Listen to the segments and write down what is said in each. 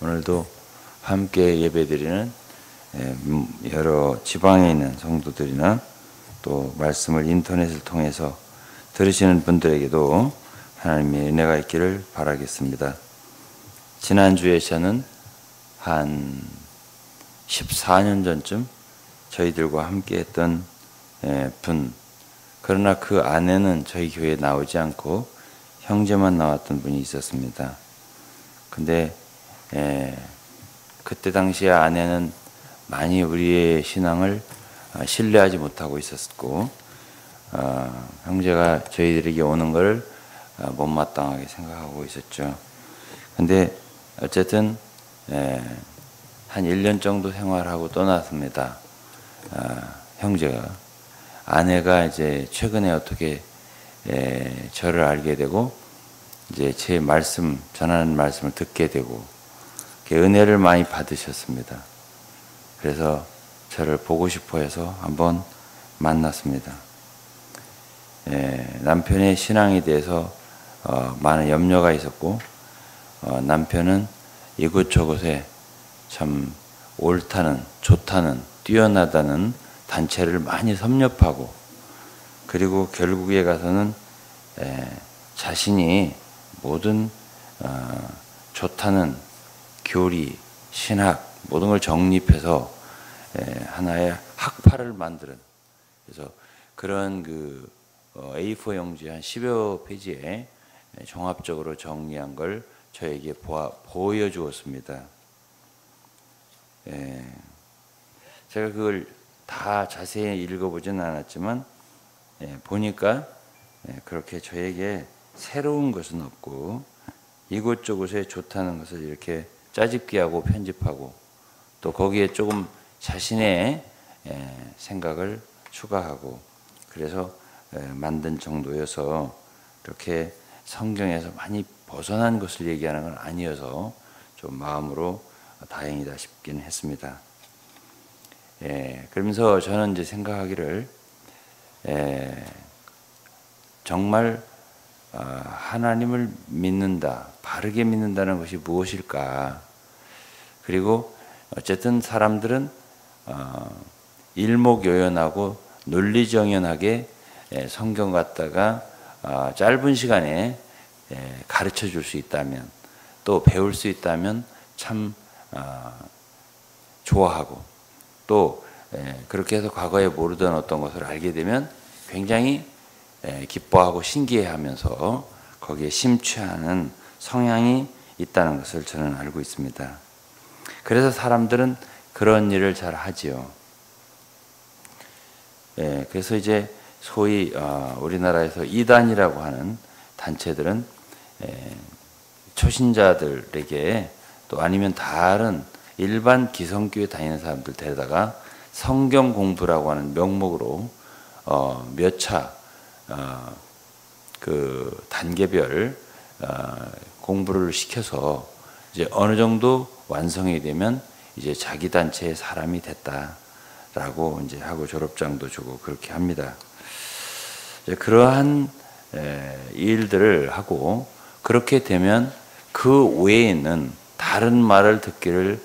오늘도 함께 예배드리는 여러 지방에 있는 성도들이나 또 말씀을 인터넷을 통해서 들으시는 분들에게도 하나님의 은혜가 있기를 바라겠습니다. 지난주에 저는 한 14년 전쯤 저희들과 함께 했던 분, 그러나 그 안에는 저희 교회에 나오지 않고 형제만 나왔던 분이 있었습니다. 근데 그때 당시에 아내는 많이 우리의 신앙을 신뢰하지 못하고 있었고, 형제가 저희들에게 오는 것을 못마땅하게 생각하고 있었죠. 근데 어쨌든 한 1년 정도 생활하고 떠났습니다. 형제가. 아내가 이제 최근에 어떻게 저를 알게 되고 이제 제 말씀, 전하는 말씀을 듣게 되고 은혜를 많이 받으셨습니다. 그래서 저를 보고 싶어 해서 한번 만났습니다. 남편의 신앙에 대해서 많은 염려가 있었고, 남편은 이곳저곳에 참 옳다는, 좋다는, 뛰어나다는 단체를 많이 섭렵하고, 그리고 결국에 가서는 자신이 모든 좋다는 교리, 신학 모든 걸 정립해서 하나의 학파를 만드는, 그래서 그런 A4 용지 한 10여 페이지에 종합적으로 정리한 걸 저에게 보여주었습니다. 제가 그걸 다 자세히 읽어보지는 않았지만 보니까 그렇게 저에게 새로운 것은 없고 이곳저곳에 좋다는 것을 이렇게 짜집기하고 편집하고 또 거기에 조금 자신의 생각을 추가하고 그래서 만든 정도여서 그렇게 성경에서 많이 벗어난 것을 얘기하는 건 아니어서 좀 마음으로 다행이다 싶긴 했습니다. 그러면서 저는 이제 생각하기를 정말 하나님을 믿는다, 바르게 믿는다는 것이 무엇일까? 그리고 어쨌든 사람들은 일목요연하고 논리정연하게 성경 갖다가 짧은 시간에 가르쳐 줄 수 있다면 또 배울 수 있다면 참 좋아하고 또 그렇게 해서 과거에 모르던 어떤 것을 알게 되면 굉장히 기뻐하고 신기해하면서 거기에 심취하는 성향이 있다는 것을 저는 알고 있습니다. 그래서 사람들은 그런 일을 잘 하지요. 그래서 이제 소위 우리나라에서 이단이라고 하는 단체들은 초신자들에게 또 아니면 다른 일반 기성교회 다니는 사람들 데려다가 성경 공부라고 하는 명목으로 몇 차 그 단계별 공부를 시켜서 이제 어느 정도 완성이 되면 이제 자기 단체의 사람이 됐다라고 이제 하고 졸업장도 주고 그렇게 합니다. 이제 그러한 일들을 하고 그렇게 되면 그 외에는 다른 말을 듣기를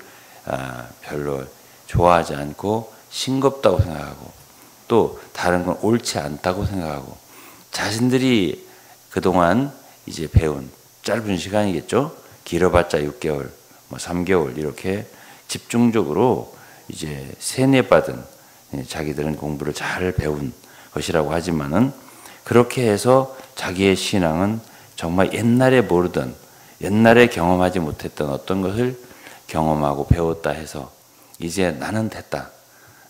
별로 좋아하지 않고 싱겁다고 생각하고 또 다른 건 옳지 않다고 생각하고 자신들이 그동안 이제 배운 짧은 시간이겠죠. 길어봤자 6개월, 뭐 3개월 이렇게 집중적으로 이제 세뇌받은 자기들은 공부를 잘 배운 것이라고 하지만은 그렇게 해서 자기의 신앙은 정말 옛날에 모르던 옛날에 경험하지 못했던 어떤 것을 경험하고 배웠다 해서 이제 나는 됐다.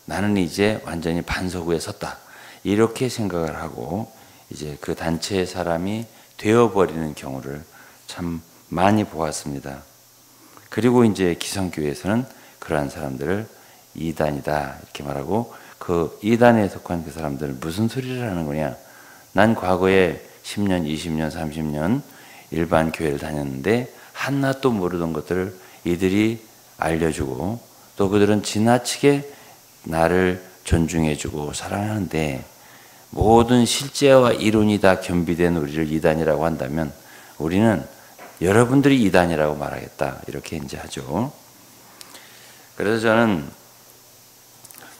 나는 이제 완전히 반석위에 섰다. 이렇게 생각을 하고 이제 그 단체의 사람이 되어버리는 경우를 참 많이 보았습니다. 그리고 이제 기성교회에서는 그러한 사람들을 이단이다 이렇게 말하고 그 이단에 속한 그 사람들은 무슨 소리를 하는 거냐. 난 과거에 10년, 20년, 30년 일반 교회를 다녔는데 한낱도 모르던 것들을 이들이 알려주고 또 그들은 지나치게 나를 존중해주고 사랑하는데 모든 실제와 이론이 다 겸비된 우리를 이단이라고 한다면 우리는 여러분들이 이단이라고 말하겠다. 이렇게 이제 하죠. 그래서 저는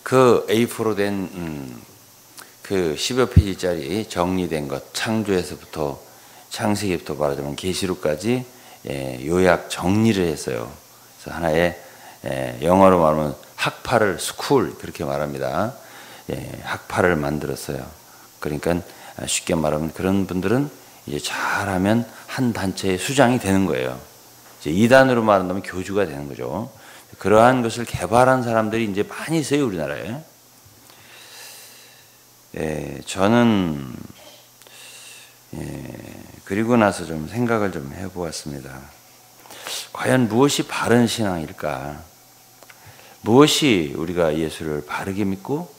그 A4로 된 그 10여 페이지짜리 정리된 것, 창세기부터 말하자면 계시록까지 요약 정리를 했어요. 그래서 하나의 영어로 말하면 학파를 스쿨 그렇게 말합니다. 학파를 만들었어요. 그러니까 쉽게 말하면 그런 분들은 이제 잘하면 한 단체의 수장이 되는 거예요. 이제 이단으로 말한다면 교주가 되는 거죠. 그러한 것을 개발한 사람들이 이제 많이 있어요, 우리나라에. 저는 그리고 나서 좀 생각을 좀 해보았습니다. 과연 무엇이 바른 신앙일까? 무엇이 우리가 예수를 바르게 믿고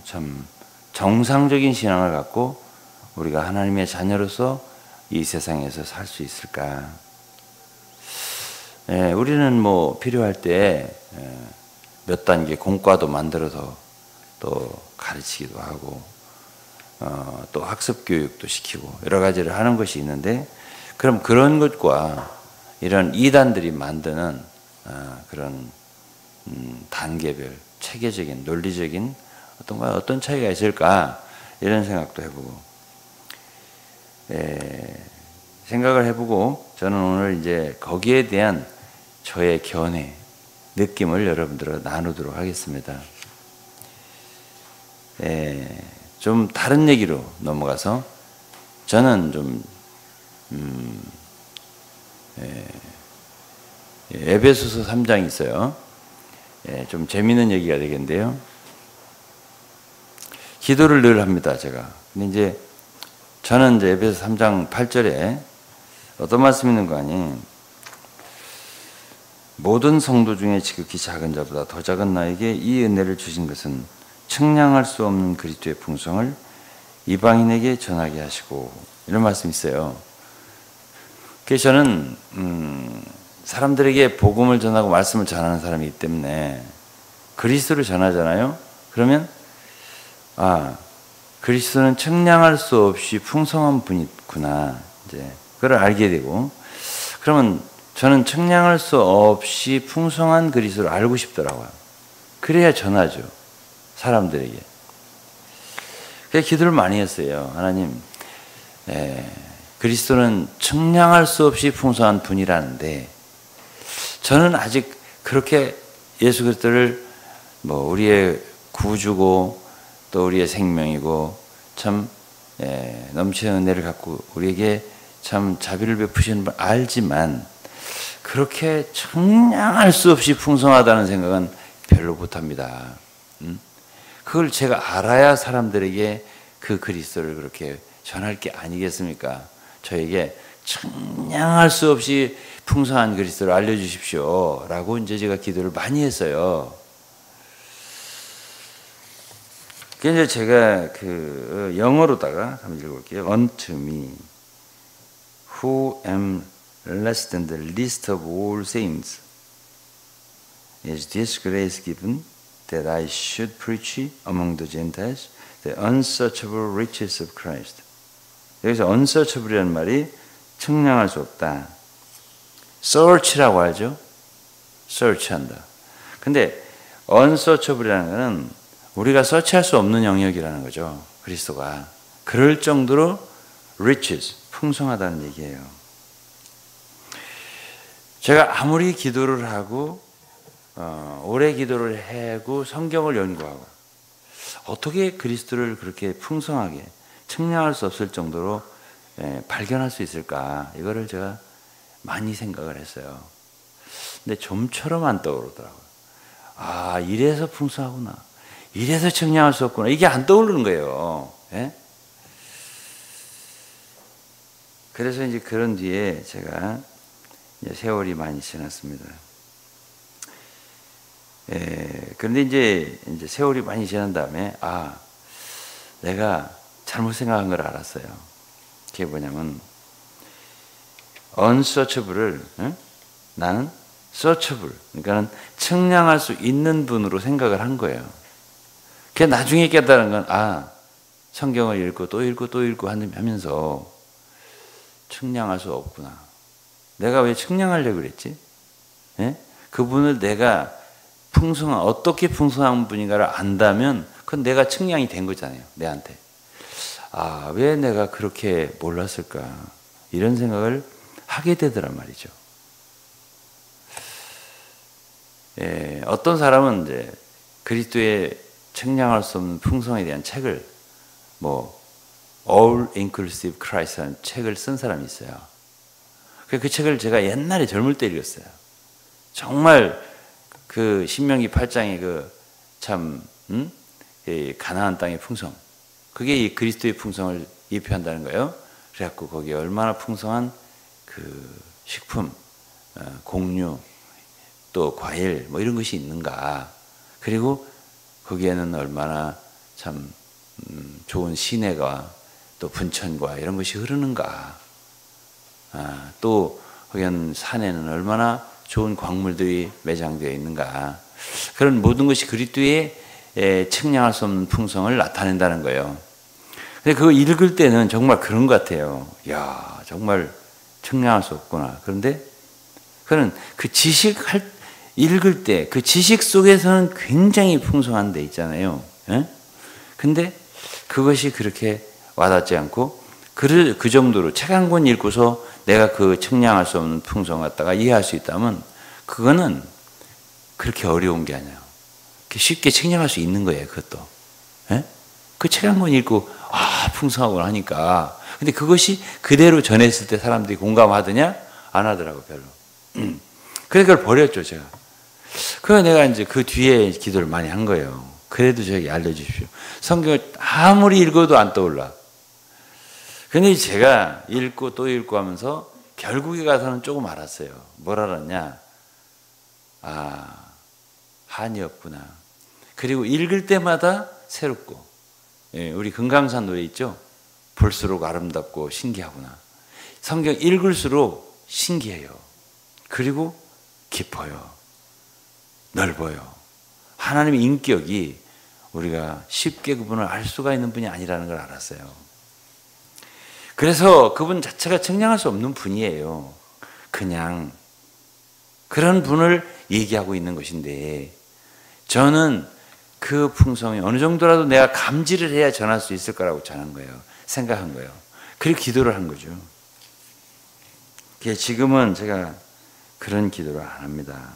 참 정상적인 신앙을 갖고 우리가 하나님의 자녀로서 이 세상에서 살 수 있을까? 우리는 뭐 필요할 때 몇 단계 공과도 만들어서 또 가르치기도 하고 또 학습 교육도 시키고 여러 가지를 하는 것이 있는데, 그럼 그런 것과 이런 이단들이 만드는 그런 단계별 체계적인 논리적인 어떤 차이가 있을까, 이런 생각도 해보고 생각을 해보고 저는 오늘 이제 거기에 대한 저의 견해, 느낌을 여러분들과 나누도록 하겠습니다. 좀 다른 얘기로 넘어가서 저는 좀 에베소서 3장이 있어요. 좀 재미있는 얘기가 되겠는데요. 기도를 늘 합니다, 제가. 근데 이제 저는 이제 에베소 3장 8절에 어떤 말씀이 있는 거 아니? 모든 성도 중에 지극히 작은 자보다 더 작은 나에게 이 은혜를 주신 것은 측량할 수 없는 그리스도의 풍성을 이방인에게 전하게 하시고, 이런 말씀이 있어요. 그래서 저는 사람들에게 복음을 전하고 말씀을 전하는 사람이기 때문에 그리스도를 전하잖아요. 그러면 그리스도는 측량할 수 없이 풍성한 분이구나, 이제 그걸 알게 되고, 그러면 저는 측량할 수 없이 풍성한 그리스도를 알고 싶더라고요. 그래야 전하죠, 사람들에게. 그래서 기도를 많이 했어요. 하나님, 그리스도는 측량할 수 없이 풍성한 분이라는데, 저는 아직 그렇게 예수 그리스도를 뭐 우리의 구주고 또 우리의 생명이고 참 넘치는 은혜를 갖고 우리에게 참 자비를 베푸시는 걸 알지만, 그렇게 측량할 수 없이 풍성하다는 생각은 별로 못합니다. 그걸 제가 알아야 사람들에게 그 그리스도를 그렇게 전할 게 아니겠습니까? 저에게 측량할 수 없이 풍성한 그리스도를 알려주십시오 라고 이제 제가 기도를 많이 했어요. 그래서 제가 그 영어로다가 한번 읽어볼게요. Unto me, who am less than the least of all saints, is this grace given that I should preach among the Gentiles the unsearchable riches of Christ. 여기서 unsearchable이라는 말이 측량할 수 없다. search라고 하죠. search한다. 근데 unsearchable이라는 것은 우리가 서치할 수 없는 영역이라는 거죠. 그리스도가. 그럴 정도로 riches, 풍성하다는 얘기예요. 제가 아무리 기도를 하고 오래 기도를 하고 성경을 연구하고 어떻게 그리스도를 그렇게 풍성하게 측량할 수 없을 정도로 발견할 수 있을까? 이거를 제가 많이 생각을 했어요. 근데 좀처럼 안 떠오르더라고요. 이래서 풍성하구나. 이래서 측량할 수 없구나. 이게 안 떠오르는 거예요. 예? 그래서 이제 그런 뒤에 제가 이제 세월이 많이 지났습니다. 그런데 이제 세월이 많이 지난 다음에 내가 잘못 생각한 걸 알았어요. 그게 뭐냐면 unsearchable을 나는 searchable, 그러니까는 측량할 수 있는 분으로 생각을 한 거예요. 그 나중에 깨달은 건 성경을 읽고 또 읽고 또 읽고 하면서 측량할 수 없구나. 내가 왜 측량하려고 그랬지? 예? 그분을 내가 어떻게 풍성한 분인가를 안다면 그건 내가 측량이 된 거잖아요. 내한테. 아, 왜 내가 그렇게 몰랐을까? 이런 생각을 하게 되더란 말이죠. 예, 어떤 사람은 이제 그리스도의 측량할 수 없는 풍성에 대한 책을 All Inclusive Christ라는 책을 쓴 사람이 있어요. 그 책을 제가 옛날에 젊을 때 읽었어요. 정말 그 신명기 8장의 가나안 땅의 풍성, 그게 이 그리스도의 풍성을 예표한다는 거예요. 그래갖고 거기에 얼마나 풍성한 그 식품, 곡류, 또 과일 이런 것이 있는가. 그리고 거기에는 얼마나 참 좋은 시내가 또 분천과 이런 것이 흐르는가. 또 거기는 산에는 얼마나 좋은 광물들이 매장되어 있는가. 그런 모든 것이 그리스도의 측량할 수 없는 풍성을 나타낸다는 거예요. 근데 그거 읽을 때는 정말 그런 것 같아요. 야, 정말 측량할 수 없구나. 그런데 그는 그 읽을 때 그 지식 속에서는 굉장히 풍성한 데 있잖아요. 예? 근데 그것이 그렇게 와닿지 않고 그 정도로 책 한 권 읽고서 내가 그 측량할 수 없는 풍성을 갖다가 이해할 수 있다면 그거는 그렇게 어려운 게 아니에요. 쉽게 측량할 수 있는 거예요. 그것도. 예? 그 책 한 권 읽고 풍성하구나 하니까. 근데 그것이 그대로 전했을 때 사람들이 공감하더냐? 안 하더라고 별로. 그래서 그걸 버렸죠 제가. 그래서 내가 이제 그 뒤에 기도를 많이 한 거예요. 그래도 저에게 알려주십시오. 성경을 아무리 읽어도 안 떠올라. 근데 제가 읽고 또 읽고 하면서 결국에 가서는 조금 알았어요. 뭘 알았냐? 한이 없구나. 그리고 읽을 때마다 새롭고. 예, 우리 금강산 노래 있죠? 볼수록 아름답고 신기하구나. 성경 읽을수록 신기해요. 그리고 깊어요. 넓어요. 하나님의 인격이 우리가 쉽게 그분을 알 수가 있는 분이 아니라는 걸 알았어요. 그래서 그분 자체가 측량할 수 없는 분이에요. 그냥 그런 분을 얘기하고 있는 것인데 저는 그 풍성이 어느 정도라도 내가 감지를 해야 전할 수 있을 거라고 전한 거예요. 생각한 거예요. 그리고 기도를 한 거죠. 지금은 제가 그런 기도를 안 합니다.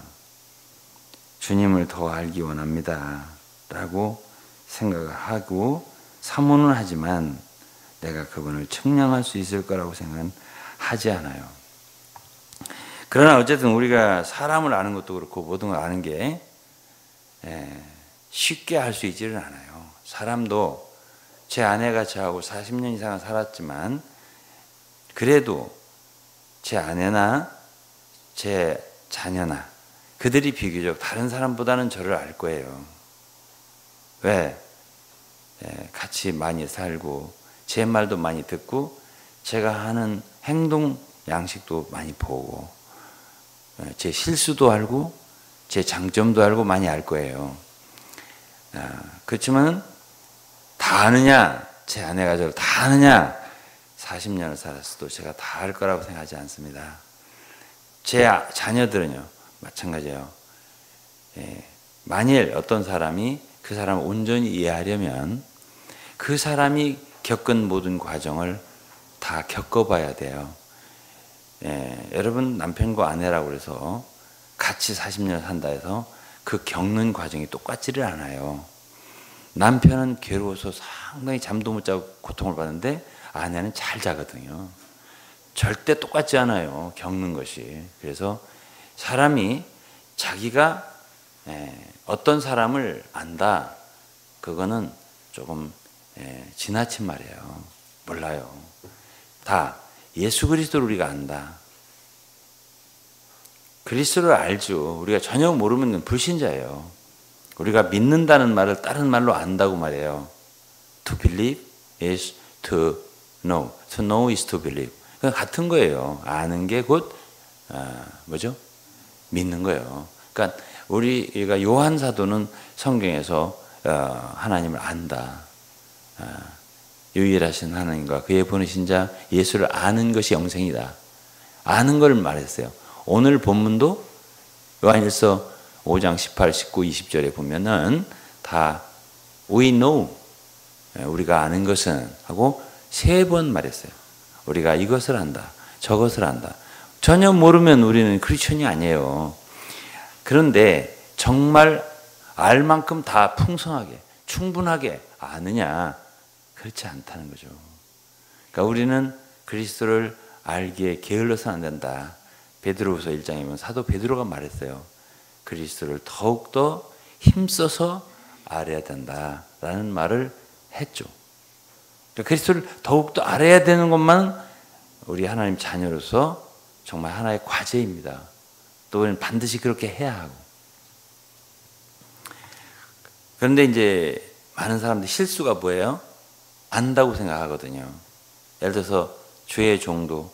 주님을 더 알기 원합니다. 라고 생각을 하고 사모는 하지만 내가 그분을 측량할 수 있을 거라고 생각은 하지 않아요. 그러나 어쨌든 우리가 사람을 아는 것도 그렇고 모든 걸 아는 게 쉽게 할 수 있지는 않아요. 사람도 제 아내가 저하고 40년 이상을 살았지만 그래도 제 아내나 제 자녀나 그들이 비교적 다른 사람보다는 저를 알 거예요. 왜? 같이 많이 살고 제 말도 많이 듣고 제가 하는 행동 양식도 많이 보고 제 실수도 알고 제 장점도 알고 많이 알 거예요. 그렇지만 다 아느냐? 제 아내가 저를 다 아느냐? 40년을 살았어도 제가 다 알 거라고 생각하지 않습니다. 제 자녀들은요 마찬가지예요. 만일 어떤 사람이 그 사람을 온전히 이해하려면 그 사람이 겪은 모든 과정을 다 겪어봐야 돼요. 여러분 남편과 아내라고 해서 같이 40년 산다 해서 그 겪는 과정이 똑같지를 않아요. 남편은 괴로워서 상당히 잠도 못 자고 고통을 받는데 아내는 잘 자거든요. 절대 똑같지 않아요. 겪는 것이. 그래서 사람이 자기가 어떤 사람을 안다. 그거는 조금 지나친 말이에요. 몰라요. 다 예수 그리스도를 우리가 안다. 그리스도를 알죠. 우리가 전혀 모르면 불신자예요. 우리가 믿는다는 말을 다른 말로 안다고 말해요. To believe is to know. To know is to believe. 같은 거예요. 아는 게 곧 뭐죠? 믿는 거예요. 그러니까 우리가 요한 사도는 성경에서 하나님을 안다. 유일하신 하나님과 그의 보내신 자 예수를 아는 것이 영생이다. 아는 걸 말했어요. 오늘 본문도 요한일서 5장 18, 19, 20절에 보면은 다 we know, 우리가 아는 것은 하고 3번 말했어요. 우리가 이것을 안다, 저것을 안다. 전혀 모르면 우리는 크리스천이 아니에요. 그런데 정말 알 만큼 다 풍성하게, 충분하게 아느냐? 그렇지 않다는 거죠. 그러니까 우리는 그리스도를 알기에 게을러서는 안 된다. 베드로후서 1장에 보면 사도 베드로가 말했어요. 그리스도를 더욱더 힘써서 알아야 된다라는 말을 했죠. 그러니까 그리스도를 더욱더 알아야 되는 것만 우리 하나님 자녀로서 정말 하나의 과제입니다. 또 우리는 반드시 그렇게 해야 하고. 그런데 이제 많은 사람들이 실수가 뭐예요? 안다고 생각하거든요. 예를 들어서 주의 종도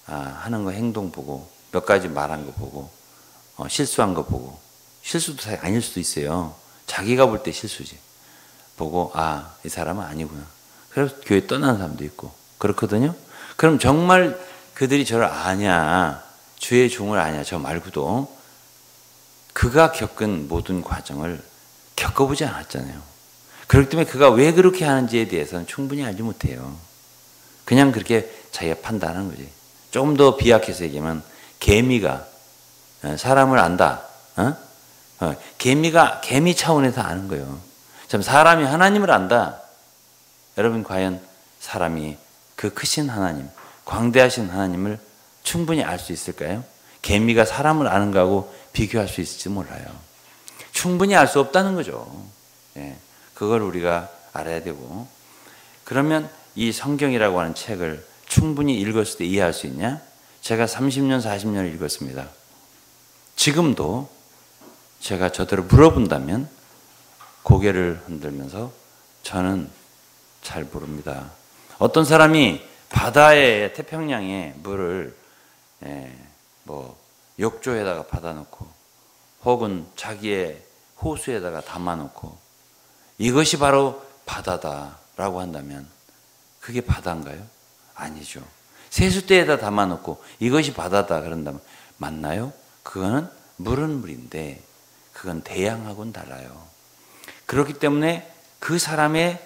하는 거 행동 보고 몇 가지 말한 거 보고 실수한 거 보고, 실수도 사실 아닐 수도 있어요. 자기가 볼 때 실수지. 보고 이 사람은 아니구나. 그래서 교회 떠나는 사람도 있고 그렇거든요. 그럼 정말 그들이 저를 아냐, 주의 종을 아냐, 저 말고도 그가 겪은 모든 과정을 겪어보지 않았잖아요. 그렇기 때문에 그가 왜 그렇게 하는지에 대해서는 충분히 알지 못해요. 그냥 그렇게 자기가 판단하는 거지. 조금 더 비약해서 얘기하면 개미가 사람을 안다. 개미가 개미 차원에서 아는 거예요. 참 사람이 하나님을 안다. 여러분 과연 사람이 그 크신 하나님, 광대하신 하나님을 충분히 알 수 있을까요? 개미가 사람을 아는 거하고 비교할 수 있을지 몰라요. 충분히 알 수 없다는 거죠. 그걸 우리가 알아야 되고, 그러면 이 성경이라고 하는 책을 충분히 읽었을 때 이해할 수 있냐? 제가 30년, 40년을 읽었습니다. 지금도 제가 저대로 물어본다면 고개를 흔들면서 저는 잘 모릅니다. 어떤 사람이 바다에, 태평양에 물을 욕조에다가 받아놓고 혹은 자기의 호수에다가 담아놓고 이것이 바로 바다다라고 한다면 그게 바다인가요? 아니죠. 세숫대에다 담아놓고 이것이 바다다 그런다면 맞나요? 그거는 물은 물인데 그건 대양하고는 달라요. 그렇기 때문에 그 사람의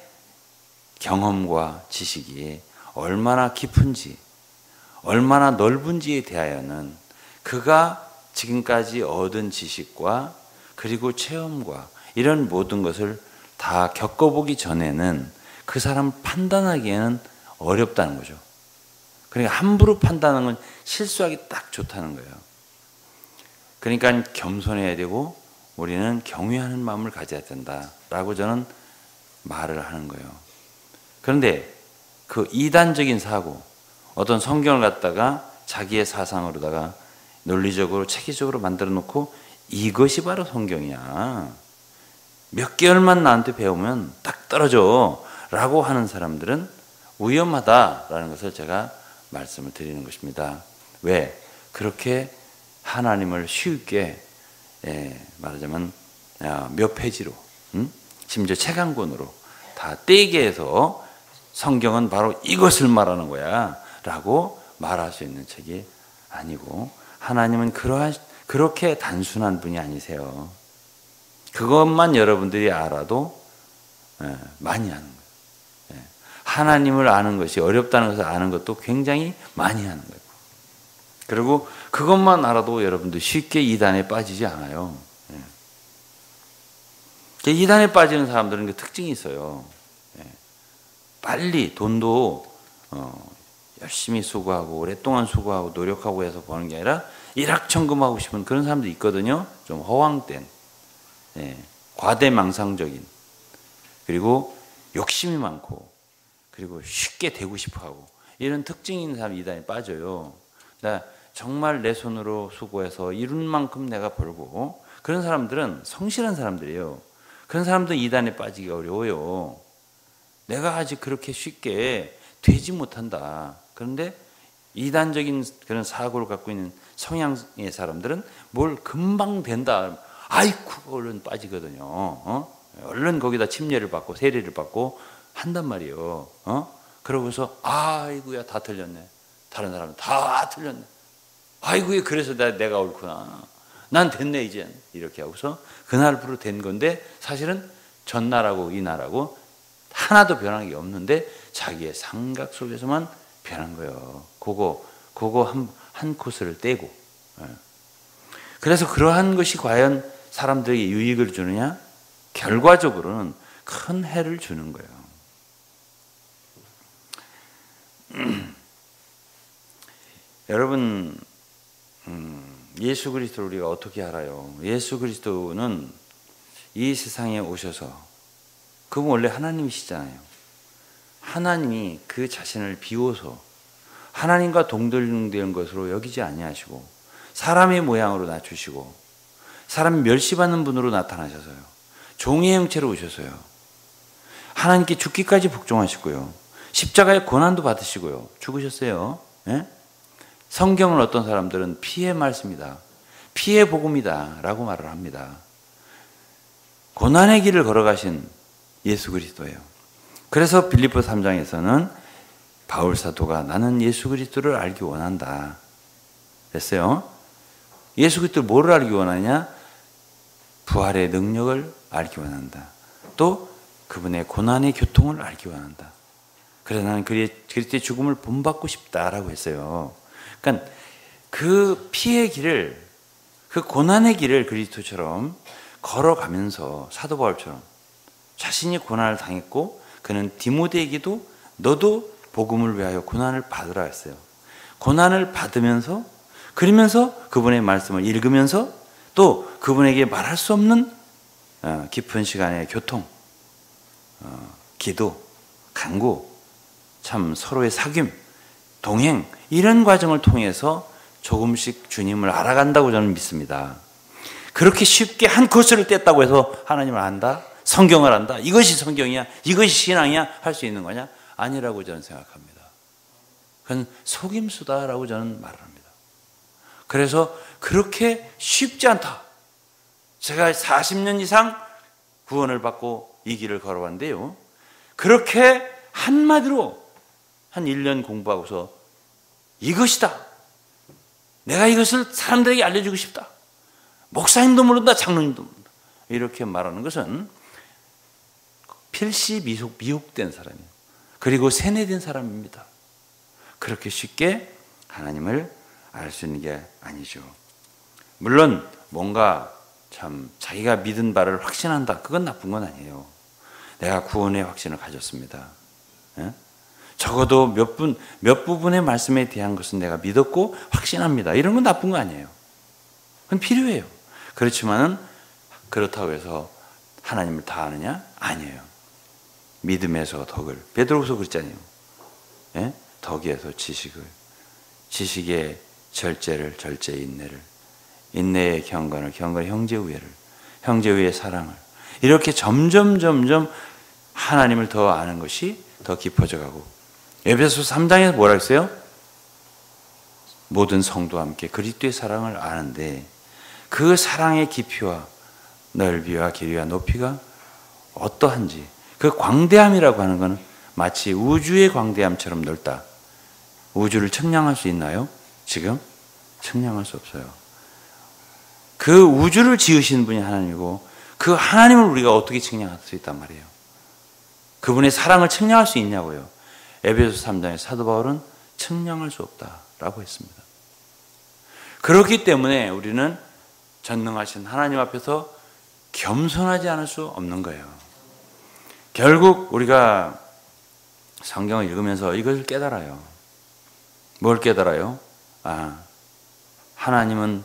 경험과 지식이 얼마나 깊은지, 얼마나 넓은지에 대하여는 그가 지금까지 얻은 지식과 그리고 체험과 이런 모든 것을 다 겪어보기 전에는 그 사람을 판단하기에는 어렵다는 거죠. 그러니까 함부로 판단하는 건 실수하기 딱 좋다는 거예요. 그러니까 겸손해야 되고 우리는 경외하는 마음을 가져야 된다라고 저는 말을 하는 거예요. 그런데 그 이단적인 사고, 어떤 성경을 갖다가 자기의 사상으로다가 논리적으로 체계적으로 만들어 놓고 이것이 바로 성경이야. 몇 개월만 나한테 배우면 딱 떨어져 라고 하는 사람들은 위험하다라는 것을 제가 말씀을 드리는 것입니다. 왜? 그렇게 하나님을 쉽게 말하자면 몇 페이지로 심지어 책 한 권으로 다 떼게 해서 성경은 바로 이것을 말하는 거야 라고 말할 수 있는 책이 아니고, 하나님은 그렇게 단순한 분이 아니세요. 그것만 여러분들이 알아도 많이 아는 거예요. 하나님을 아는 것이 어렵다는 것을 아는 것도 굉장히 많이 하는 거예요. 그리고 그것만 알아도 여러분들 쉽게 이단에 빠지지 않아요. 이단에 빠지는 사람들은 그 특징이 있어요. 빨리 돈도 열심히 수고하고 오랫동안 수고하고 노력하고 해서 버는 게 아니라 일확천금하고 싶은 그런 사람도 있거든요. 좀 허황된, 과대망상적인, 그리고 욕심이 많고, 그리고 쉽게 되고 싶어하고 이런 특징이 있는 사람이 이단에 빠져요. 정말 내 손으로 수고해서 이룬 만큼 내가 벌고, 그런 사람들은 성실한 사람들이에요. 그런 사람들은 이단에 빠지기가 어려워요. 내가 아직 그렇게 쉽게 되지 못한다. 그런데 이단적인 그런 사고를 갖고 있는 성향의 사람들은 뭘 금방 된다. 아이쿠 얼른 빠지거든요. 얼른 거기다 침례를 받고 세례를 받고 한단 말이에요. 그러고서 아이고야 다 틀렸네. 다른 사람은 다 틀렸네. 아이고야 그래서 내가 옳구나. 난 됐네 이제. 이렇게 하고서 그날부로 된 건데 사실은 전날하고 이날하고 하나도 변한 게 없는데 자기의 생각 속에서만 변한 거예요. 그거 한 코스를 떼고. 그래서 그러한 것이 과연 사람들에게 유익을 주느냐? 결과적으로는 큰 해를 주는 거예요. 여러분, 예수 그리스도를 우리가 어떻게 알아요? 예수 그리스도는 이 세상에 오셔서, 그분 원래 하나님이시잖아요. 하나님이 그 자신을 비워서 하나님과 동등된 것으로 여기지 아니하시고 사람의 모양으로 낮추시고 사람 멸시받는 분으로 나타나셔서요. 종의 형체로 오셔서요. 하나님께 죽기까지 복종하시고요. 십자가의 고난도 받으시고요. 죽으셨어요. 예? 성경을 어떤 사람들은 피의 말씀이다. 피의 복음이다. 라고 말을 합니다. 고난의 길을 걸어가신 예수 그리스도예요. 그래서 빌립보 3장에서는 바울 사도가 나는 예수 그리스도를 알기 원한다. 그랬어요. 예수 그리스도를 뭐를 알기 원하냐? 부활의 능력을 알기 원한다. 또 그분의 고난의 교통을 알기 원한다. 그래서 나는 그리스도의 죽음을 본받고 싶다라고 했어요. 그러니까 그 피의 길을, 그 고난의 길을 그리스도처럼 걸어가면서 사도 바울처럼 자신이 고난을 당했고 그는 디모데에게도 너도 복음을 위하여 고난을 받으라 했어요. 고난을 받으면서 그러면서 그분의 말씀을 읽으면서 또 그분에게 말할 수 없는 깊은 시간의 교통, 기도, 간구, 참 서로의 사귐, 동행 이런 과정을 통해서 조금씩 주님을 알아간다고 저는 믿습니다. 그렇게 쉽게 한 코스를 뗐다고 해서 하나님을 안다? 성경을 안다? 이것이 성경이야? 이것이 신앙이야? 할 수 있는 거냐? 아니라고 저는 생각합니다. 그건 속임수다라고 저는 말을 합니다. 그래서 그렇게 쉽지 않다. 제가 40년 이상 구원을 받고 이 길을 걸어왔는데요. 그렇게 한마디로 한 1년 공부하고서 이것이다. 내가 이것을 사람들에게 알려주고 싶다. 목사님도 모른다. 장로님도 모른다. 이렇게 말하는 것은 필시 미혹된 사람이에요. 그리고 세뇌된 사람입니다. 그렇게 쉽게 하나님을 알 수 있는 게 아니죠. 물론 뭔가 참 자기가 믿은 바를 확신한다. 그건 나쁜 건 아니에요. 내가 구원의 확신을 가졌습니다. 예? 적어도 몇 부분의 말씀에 대한 것은 내가 믿었고 확신합니다. 이런 건 나쁜 거 아니에요. 그건 필요해요. 그렇지만은 그렇다고 해서 하나님을 다 아느냐? 아니에요. 믿음에서 덕을. 베드로후서 그랬잖아요. 예? 덕에서 지식을. 지식의 절제를, 절제의 인내를. 인내의 경건을, 경건의 형제 우애를. 형제 우애의 사랑을. 이렇게 점점 하나님을 더 아는 것이 더 깊어져 가고. 에베소서 3장에서 뭐라 했어요? 모든 성도와 함께 그리스도의 사랑을 아는데 그 사랑의 깊이와 넓이와 길이와 높이가 어떠한지 그 광대함이라고 하는 것은 마치 우주의 광대함처럼 넓다. 우주를 측량할 수 있나요? 지금? 측량할 수 없어요. 그 우주를 지으신 분이 하나님이고 그 하나님을 우리가 어떻게 측량할 수 있단 말이에요. 그분의 사랑을 측량할 수 있냐고요. 에베소서 3장의 사도 바울은 측량할 수 없다라고 했습니다. 그렇기 때문에 우리는 전능하신 하나님 앞에서 겸손하지 않을 수 없는 거예요. 결국 우리가 성경을 읽으면서 이것을 깨달아요. 뭘 깨달아요? 하나님은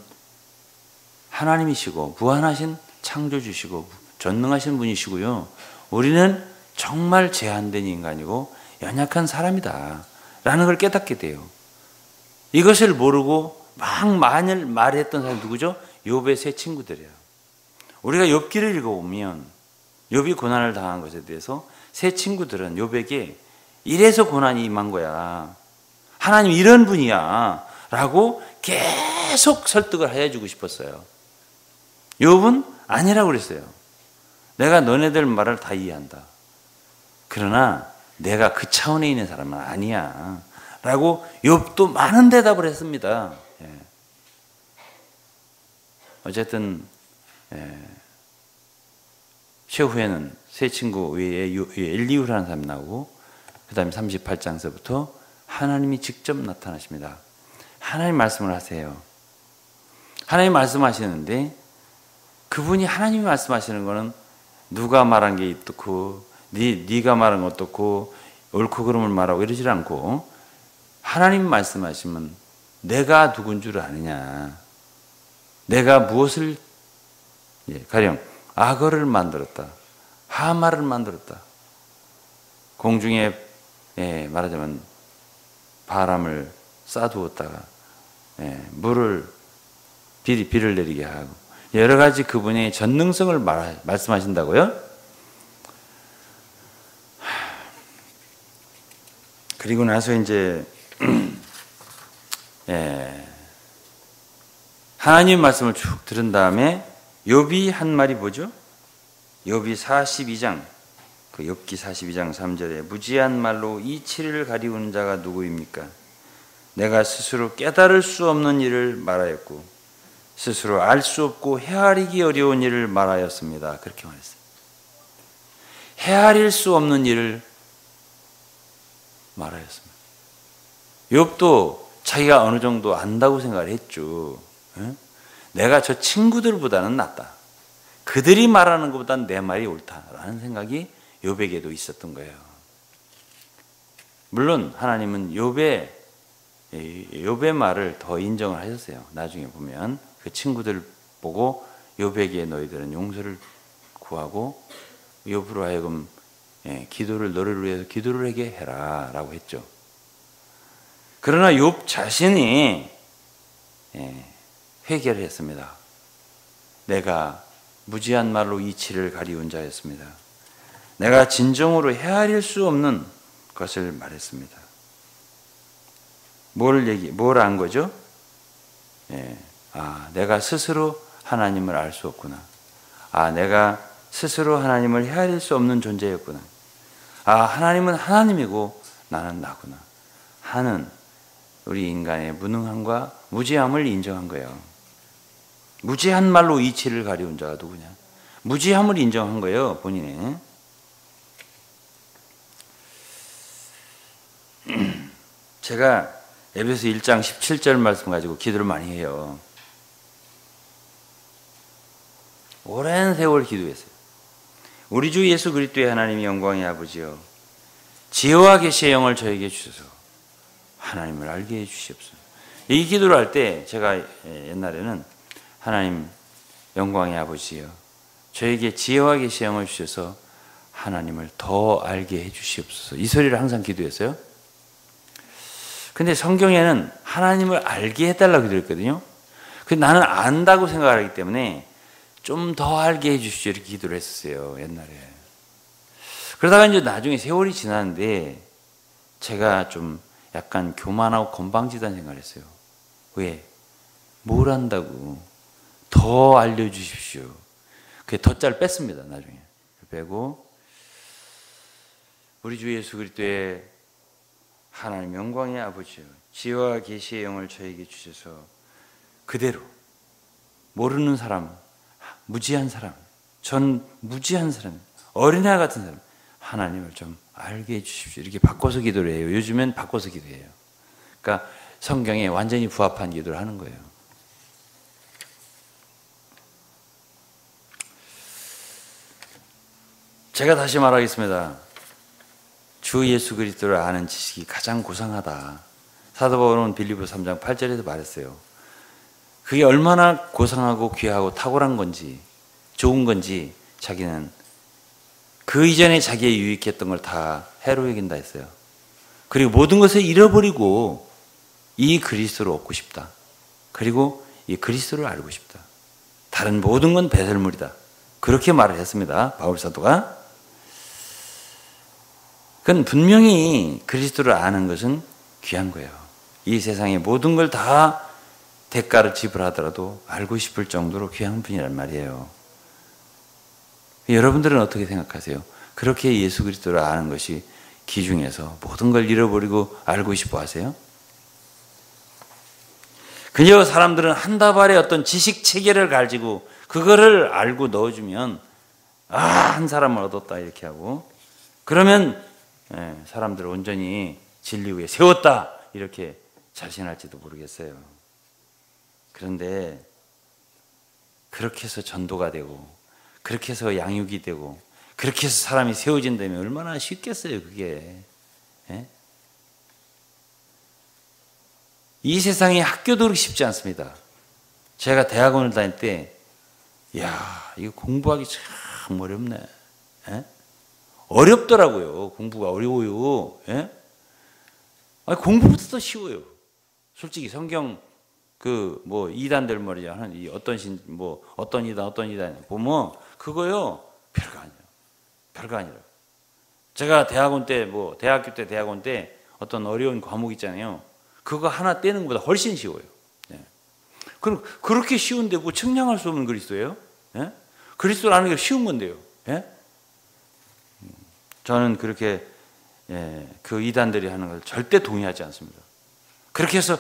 하나님이시고 무한하신 창조주시고 전능하신 분이시고요. 우리는 정말 제한된 인간이고 연약한 사람이다 라는 걸 깨닫게 돼요. 이것을 모르고 막 말했던 사람이 누구죠? 욥의 세 친구들이에요. 우리가 욥기를 읽어보면 욥이 고난을 당한 것에 대해서 세 친구들은 욥에게 이래서 고난이 임한 거야. 하나님 이런 분이야 라고 계속 설득을 해주고 싶었어요. 욥은 아니라고 그랬어요. 내가 너네들 말을 다 이해한다. 그러나 내가 그 차원에 있는 사람은 아니야 라고 욥도 많은 대답을 했습니다. 어쨌든 최후에는 세 친구 외에 엘리후라는 사람이 나오고 그 다음에 38장서부터 하나님이 직접 나타나십니다. 하나님 말씀을 하세요. 하나님 말씀하시는데 그분이 하나님이 말씀하시는 거는 누가 말한 게 어떻고 네가 말한 거 어떻고 옳고 그름을 말하고 이러지 않고 하나님 말씀하시면 내가 누군 줄 아느냐, 내가 무엇을 가령 악어를 만들었다, 하마를 만들었다, 공중에 말하자면 바람을 쏴두었다가 비를 내리게 하고 여러 가지 그분의 전능성을 말씀하신다고요? 그리고 나서 이제 하나님 말씀을 쭉 들은 다음에 욥이 한 말이 뭐죠? 욥이 42장 그 욥기 42장 3절에 무지한 말로 이치를 가리우는 자가 누구입니까? 내가 스스로 깨달을 수 없는 일을 말하였고 스스로 알 수 없고 헤아리기 어려운 일을 말하였습니다. 그렇게 말했어요. 헤아릴 수 없는 일을 말하였습니다. 욥도 자기가 어느 정도 안다고 생각을 했죠. 내가 저 친구들보다는 낫다. 그들이 말하는 것보다는 내 말이 옳다라는 생각이 욥에게도 있었던 거예요. 물론 하나님은 욥의 말을 더 인정을 하셨어요. 나중에 보면 그 친구들 보고 욥에게 너희들은 용서를 구하고 욥으로 하여금 기도를 너를 위해서 기도를 하게 해라 라고 했죠. 그러나 욥 자신이 회개를 했습니다. 내가 무지한 말로 이치를 가리운 자였습니다. 내가 진정으로 헤아릴 수 없는 것을 말했습니다. 뭘 안 거죠? 내가 스스로 하나님을 알 수 없구나. 내가 스스로 하나님을 헤아릴 수 없는 존재였구나. 하나님은 하나님이고 나는 나구나 하는 우리 인간의 무능함과 무지함을 인정한 거예요. 무지한 말로 이치를 가리운 자가 누구냐? 무지함을 인정한 거예요, 본인이. 제가 에베소 1장 17절 말씀 가지고 기도를 많이 해요. 오랜 세월 기도했어요. 우리 주 예수 그리스도의 하나님의 영광의 아버지여, 지혜와 계시의 영을 저에게 주셔서 하나님을 알게 해 주시옵소서. 이 기도를 할 때 제가 옛날에는 하나님 영광의 아버지여, 저에게 지혜와 계시의 영을 주셔서 하나님을 더 알게 해 주시옵소서. 이 소리를 항상 기도했어요. 근데 성경에는 하나님을 알게 해달라고 기도했거든요. 근데 나는 안다고 생각하기 때문에 좀 더 알게 해 주십시오 이렇게 기도를 했었어요, 옛날에. 그러다가 이제 나중에 세월이 지났는데 제가 좀 약간 교만하고 건방지다는 생각을 했어요. 왜? 뭘 안다고? 더 알려주십시오. 그게 덧자를 뺐습니다, 나중에. 빼고 우리 주 예수 그리스도의 하나님 영광의 아버지여, 지혜와 계시의 영을 저에게 주셔서 그대로 모르는 사람, 무지한 사람, 전 무지한 사람, 어린애 같은 사람, 하나님을 좀 알게 해주십시오. 이렇게 바꿔서 기도를 해요. 요즘엔 바꿔서 기도해요. 그러니까 성경에 완전히 부합한 기도를 하는 거예요. 제가 다시 말하겠습니다. 주 예수 그리스도를 아는 지식이 가장 고상하다. 사도 바울은 빌립보 3장 8절에서 말했어요. 그게 얼마나 고상하고 귀하고 탁월한 건지, 좋은 건지 자기는 그 이전에 자기의 유익했던 걸 다 해로 여긴다 했어요. 그리고 모든 것을 잃어버리고 이 그리스도를 얻고 싶다. 그리고 이 그리스도를 알고 싶다. 다른 모든 건 배설물이다. 그렇게 말을 했습니다, 바울 사도가. 그건 분명히 그리스도를 아는 것은 귀한 거예요. 이 세상의 모든 걸 다 대가를 지불하더라도 알고 싶을 정도로 귀한 분이란 말이에요. 여러분들은 어떻게 생각하세요? 그렇게 예수 그리스도를 아는 것이 기중에서 모든 걸 잃어버리고 알고 싶어 하세요? 그저 사람들은 한 다발의 어떤 지식 체계를 가지고 그거를 알고 넣어주면 한 사람을 얻었다 이렇게 하고 그러면 사람들을 온전히 진리 위에 세웠다 이렇게 자신할지도 모르겠어요. 그런데 그렇게 해서 전도가 되고 그렇게 해서 양육이 되고 그렇게 해서 사람이 세워진다면 얼마나 쉽겠어요 그게. 이 세상에 학교도 그렇게 쉽지 않습니다. 제가 대학원을 다닐 때 이거 공부하기 참 어렵네. 어렵더라고요. 공부가 어려워요. 공부부터 더 쉬워요. 솔직히 성경 이단들 말이죠. 어떤 이단 보면 그거요 별거 아니에요. 별거 아니라. 제가 대학교 때 대학원 때 어떤 어려운 과목 있잖아요. 그거 하나 떼는 것보다 훨씬 쉬워요. 그럼 그렇게 쉬운데 뭐 측량할 수 없는 그리스도예요? 그리스도를 아는 게 쉬운 건데요. 저는 그렇게 그 이단들이 하는 걸 절대 동의하지 않습니다. 그렇게 해서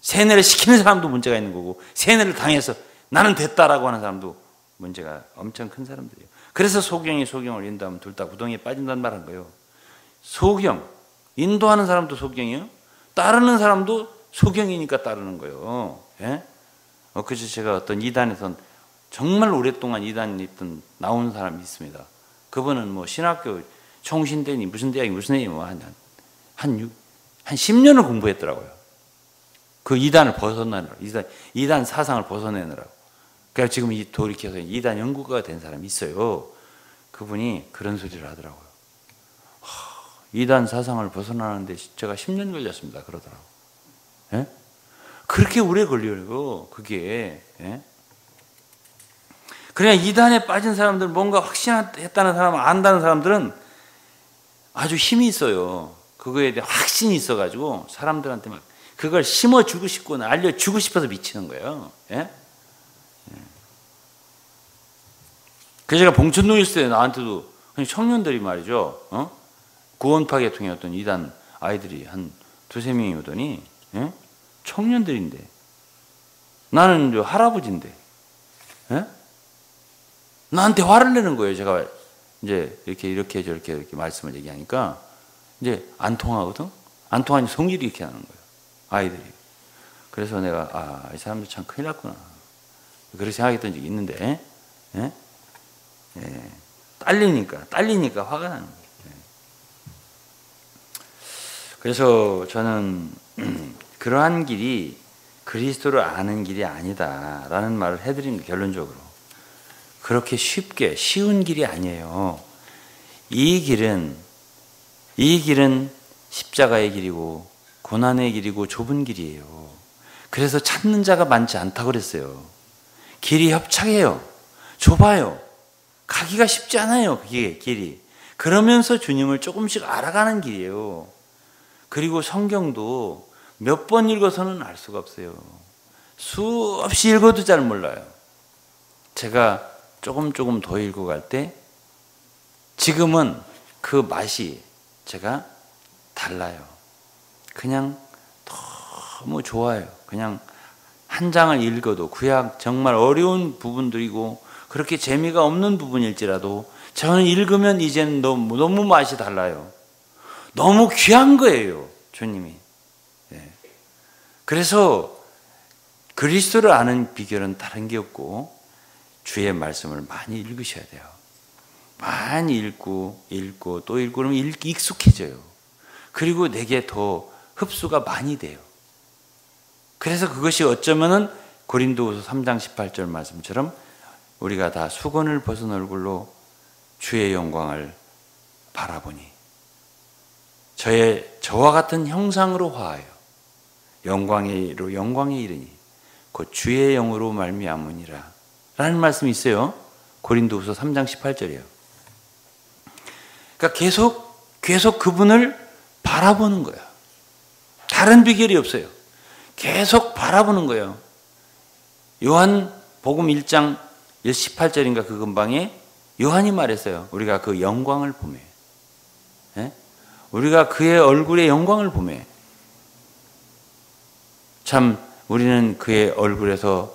세뇌를 시키는 사람도 문제가 있는 거고 세뇌를 당해서 나는 됐다라고 하는 사람도 문제가 엄청 큰 사람들이에요. 그래서 소경이 소경을 인도하면 둘 다 구덩이에 빠진다는 말 한 거예요. 소경, 인도하는 사람도 소경이에요. 따르는 사람도 소경이니까 따르는 거예요. 그래서 제가 어떤 이단에선 정말 오랫동안 이단에 있던 나온 사람이 있습니다. 그분은 신학교 총신대니 무슨 대학이 무슨 대학이 한 10년을 공부했더라고요. 그 이단을 벗어나느라고, 이단 사상을 벗어내느라고. 그래서 지금 돌이켜서 이단 연구가가 된 사람이 있어요. 그분이 그런 소리를 하더라고요. 이단 사상을 벗어나는데 제가 10년 걸렸습니다. 그러더라고요. 그렇게 오래 걸려요. 그게. 그냥 이단에 빠진 사람들, 뭔가 확신했다는 사람, 안다는 사람들은 아주 힘이 있어요. 그거에 대한 확신이 있어가지고 사람들한테 막 그걸 심어주고 싶고 알려주고 싶어서 미치는 거예요. 그래서 제가 봉천동에 있을 때 나한테도 청년들이 말이죠. 구원파 계통의 어떤 이단 아이들이 한 두세 명이 오더니 청년들인데 나는 할아버지인데 나한테 화를 내는 거예요. 제가 이제 이렇게 저렇게 말씀을 얘기하니까 이제 안 통하거든. 안 통하니 성질이 이렇게 나는 거예요. 아이들이. 그래서 내가 이 사람들 참 큰일 났구나. 그렇게 생각했던 적이 있는데 딸리니까 화가 나는 거예요. 그래서 저는 그러한 길이 그리스도를 아는 길이 아니다라는 말을 해드립니다. 결론적으로. 그렇게 쉬운 길이 아니에요. 이 길은 십자가의 길이고 고난의 길이고 좁은 길이에요. 그래서 찾는 자가 많지 않다고 그랬어요. 길이 협착해요. 좁아요. 가기가 쉽지 않아요. 그게 길이. 그러면서 주님을 조금씩 알아가는 길이에요. 그리고 성경도 몇 번 읽어서는 알 수가 없어요. 수없이 읽어도 잘 몰라요. 제가 조금 더 읽어갈 때 지금은 그 맛이 제가 달라요. 그냥 너무 좋아요. 그냥 한 장을 읽어도 구약 정말 어려운 부분들이고 그렇게 재미가 없는 부분일지라도 저는 읽으면 이제는 너무 맛이 달라요. 너무 귀한 거예요. 주님이. 그래서 그리스도를 아는 비결은 다른 게 없고 주의 말씀을 많이 읽으셔야 돼요. 많이 읽고 또 읽고 그러면 익숙해져요. 그리고 내게 더 흡수가 많이 돼요. 그래서 그것이 어쩌면은 고린도후서 3장 18절 말씀처럼 우리가 다 수건을 벗은 얼굴로 주의 영광을 바라보니 저와 같은 형상으로 화하여 영광에 이르니 곧 주의 영으로 말미암으니라 라는 말씀이 있어요. 고린도후서 3장 18절이에요. 그러니까 계속 그분을 바라보는 거야. 다른 비결이 없어요. 계속 바라보는 거예요. 요한 복음 1장 18절인가 그 근방에 요한이 말했어요. 우리가 그 영광을 보매. 예? 우리가 그의 얼굴의 영광을 보매. 참 우리는 그의 얼굴에서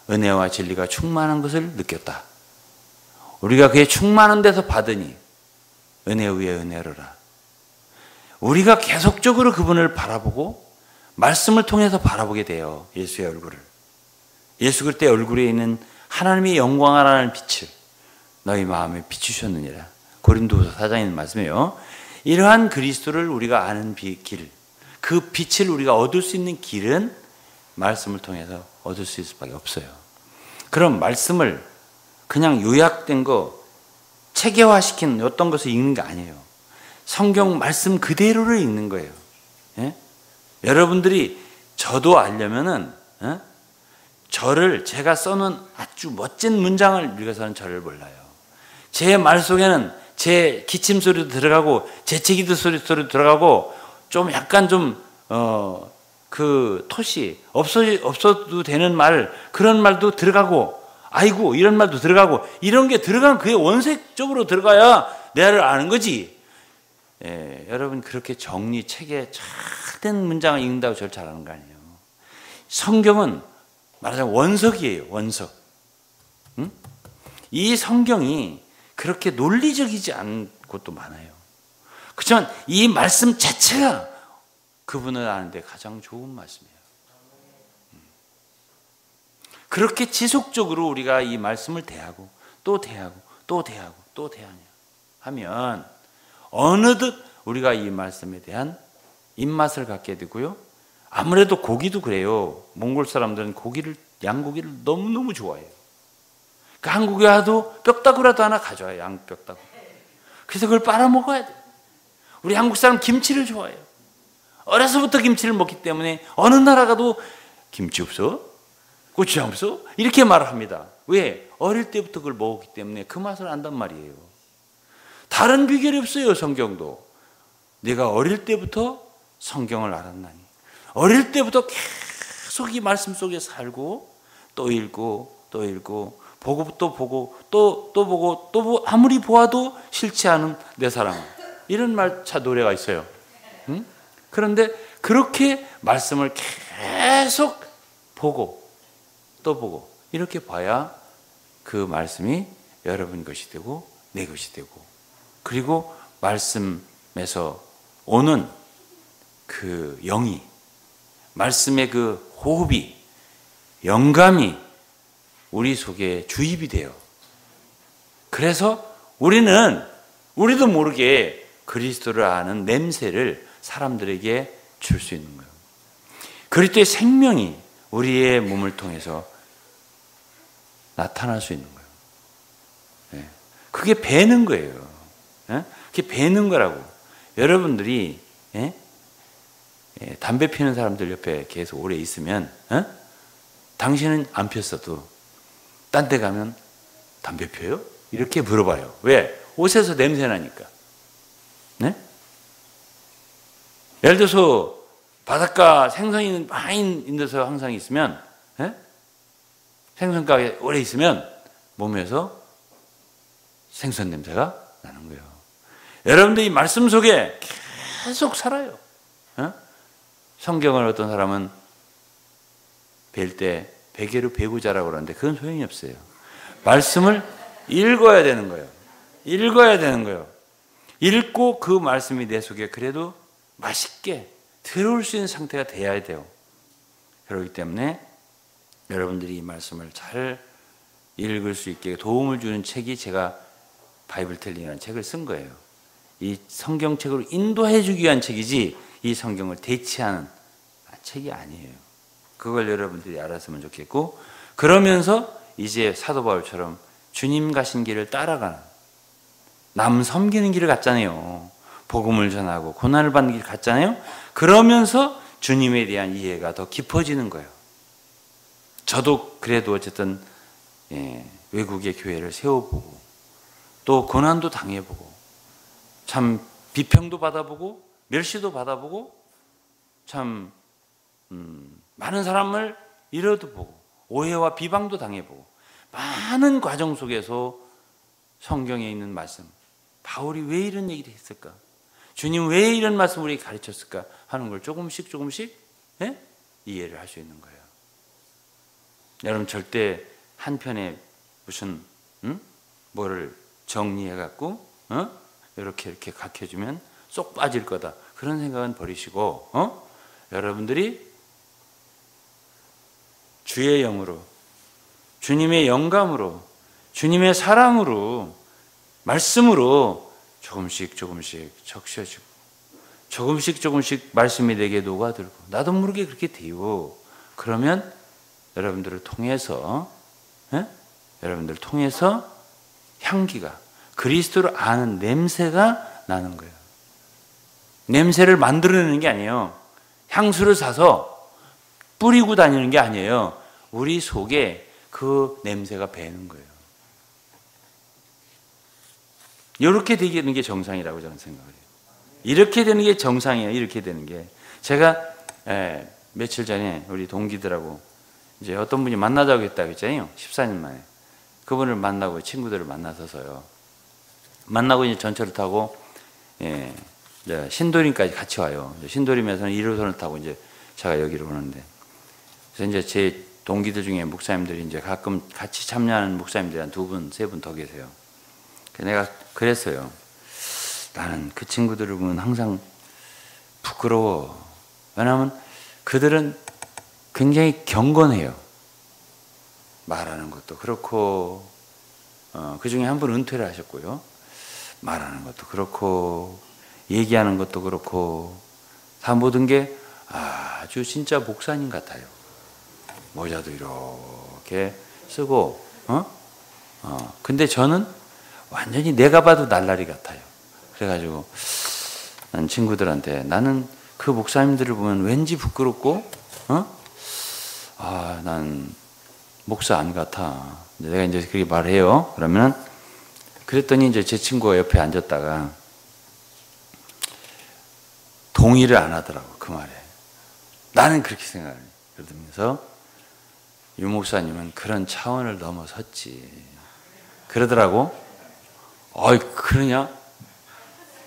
은혜와 진리가 충만한 것을 느꼈다. 우리가 그의 충만한 데서 받으니 은혜 위에 은혜로라. 우리가 계속적으로 그분을 바라보고 말씀을 통해서 바라보게 돼요. 예수의 얼굴을. 예수 그리스도의 얼굴에 있는 하나님의 영광이라는 빛을 너희 마음에 비추셨느니라. 고린도후서 4장에 있는 말씀이에요. 이러한 그리스도를 우리가 아는 길, 그 빛을 우리가 얻을 수 있는 길은 말씀을 통해서 얻을 수 있을 수밖에 없어요. 그럼 말씀을 그냥 요약된 거 체계화시킨 어떤 것을 읽는 게 아니에요. 성경 말씀 그대로를 읽는 거예요. 예? 여러분들이 저도 알려면은 저를 제가 써놓은 아주 멋진 문장을 읽어서는 저를 몰라요. 제 말 속에는 제 기침 소리도 들어가고 제 제기도 소리도 들어가고 좀 약간 그 토시 없어도 되는 말 그런 말도 들어가고 아이고 이런 말도 들어가고 이런 게 들어가면 그게 원색적으로 들어가야 내를 아는 거지. 예, 여러분 그렇게 정리 체계 잘 된 문장을 읽는다고 저를 잘하는 거 아니에요. 성경은 말하자면 원석이에요. 원석. 응? 이 성경이 그렇게 논리적이지 않은 곳도 많아요. 그렇지만 이 말씀 자체가 그분을 아는데 가장 좋은 말씀이에요. 그렇게 지속적으로 우리가 이 말씀을 대하고 또 대하고 또 대하고 또 대하냐 하면 어느덧 우리가 이 말씀에 대한 입맛을 갖게 되고요. 아무래도 고기도 그래요. 몽골 사람들은 양고기를 너무너무 좋아해요. 그러니까 한국에 와도 뼈다구라도 하나 가져와요. 양뼈다구. 그래서 그걸 빨아먹어야 돼요. 우리 한국 사람 김치를 좋아해요. 어려서부터 김치를 먹기 때문에 어느 나라 가도 김치 없어? 고추장 없어? 이렇게 말을 합니다. 왜? 어릴 때부터 그걸 먹었기 때문에 그 맛을 안단 말이에요. 다른 비결이 없어요. 성경도. 내가 어릴 때부터 성경을 알았나니 어릴 때부터 계속 이 말씀 속에 살고 또 읽고 또 읽고 보고 또 보고 또 보고 또 아무리 보아도 싫지 않은 내 사랑 이런 말차 노래가 있어요. 응? 그런데 그렇게 말씀을 계속 보고 또 보고 이렇게 봐야 그 말씀이 여러분 것이 되고 내 것이 되고 그리고 말씀에서 오는 그 영이 말씀의 그 호흡이 영감이 우리 속에 주입이 돼요. 그래서 우리도 모르게 그리스도를 아는 냄새를 사람들에게 줄 수 있는 거예요. 그리스도의 생명이 우리의 몸을 통해서 나타날 수 있는 거예요. 그게 배는 거예요. 그게 배는 거라고. 여러분들이 담배 피우는 사람들 옆에 계속 오래 있으면 당신은 안 폈어도 딴 데 가면 담배 펴요? 이렇게 물어봐요. 왜? 옷에서 냄새 나니까. 네? 예를 들어서 바닷가 생선이 많이 있는 데서 항상 있으면 생선가게 오래 있으면 몸에서 생선 냄새가 나는 거예요. 여러분들이 말씀 속에 계속 살아요. 성경을 어떤 사람은 뵐 때 베개로 베고 자라고 그러는데 그건 소용이 없어요. 말씀을 읽어야 되는 거예요. 읽어야 되는 거예요. 읽고 그 말씀이 내 속에 그래도 맛있게 들어올 수 있는 상태가 돼야 돼요. 그렇기 때문에 여러분들이 이 말씀을 잘 읽을 수 있게 도움을 주는 책이 제가 바이블텔링이라는 책을 쓴 거예요. 이 성경책으로 인도해 주기 위한 책이지 이 성경을 대체하는 책이 아니에요. 그걸 여러분들이 알았으면 좋겠고 그러면서 이제 사도 바울처럼 주님 가신 길을 따라가는 남 섬기는 길을 갔잖아요. 복음을 전하고 고난을 받는 길 갔잖아요. 그러면서 주님에 대한 이해가 더 깊어지는 거예요. 저도 그래도 어쨌든 외국의 교회를 세워보고 또 고난도 당해보고 참 비평도 받아보고 멸시도 받아보고 참 많은 사람을 잃어도 보고 오해와 비방도 당해보고 많은 과정 속에서 성경에 있는 말씀, 바울이 왜 이런 얘기를 했을까? 주님 왜 이런 말씀을 우리에게 가르쳤을까? 하는 걸 조금씩 예? 이해를 할 수 있는 거예요. 여러분 절대 한편에 무슨 뭐를 정리해갖고 이렇게 가르쳐주면 쏙 빠질 거다. 그런 생각은 버리시고 여러분들이 주의 영으로, 주님의 영감으로, 주님의 사랑으로, 말씀으로 조금씩 적셔지고 조금씩 말씀이 내게 녹아들고 나도 모르게 그렇게 돼요. 그러면 여러분들을 통해서 향기가, 그리스도를 아는 냄새가 나는 거예요. 냄새를 만들어내는 게 아니에요. 향수를 사서 뿌리고 다니는 게 아니에요. 우리 속에 그 냄새가 배는 거예요. 이렇게 되는 게 정상이라고 저는 생각을 해요. 이렇게 되는 게 정상이에요. 이렇게 되는 게. 제가 며칠 전에 우리 동기들하고 이제 어떤 분이 만나자고 했다고 했잖아요. 14년 만에. 그분을 만나고 친구들을 만나서요. 만나고 이제 전철을 타고 이제 신도림까지 같이 와요. 신도림에서는 1호선을 타고 이제 제가 여기로 오는데, 그래서 이제 제 동기들 중에 목사님들이 이제 가끔 같이 참여하는 목사님들이 한 2분, 3분 더 계세요. 내가 그랬어요. 나는 그 친구들을 보면 항상 부끄러워. 왜냐하면 그들은 굉장히 경건해요. 말하는 것도 그렇고, 그 중에 한 분 은퇴를 하셨고요. 말하는 것도 그렇고, 얘기하는 것도 그렇고, 다 모든 게 아주 진짜 목사님 같아요. 모자도 이렇게 쓰고, 근데 저는 완전히 내가 봐도 날라리 같아요. 그래가지고 난 친구들한테, 나는 그 목사님들을 보면 왠지 부끄럽고, 난 목사 안 같아. 내가 이제 그렇게 말해요. 그랬더니 이제 제 친구가 옆에 앉았다가 동의를 안 하더라고, 그 말에. 나는 그렇게 생각해. 그러면서 유 목사님은 그런 차원을 넘어섰지. 그러더라고. 어이, 그러냐?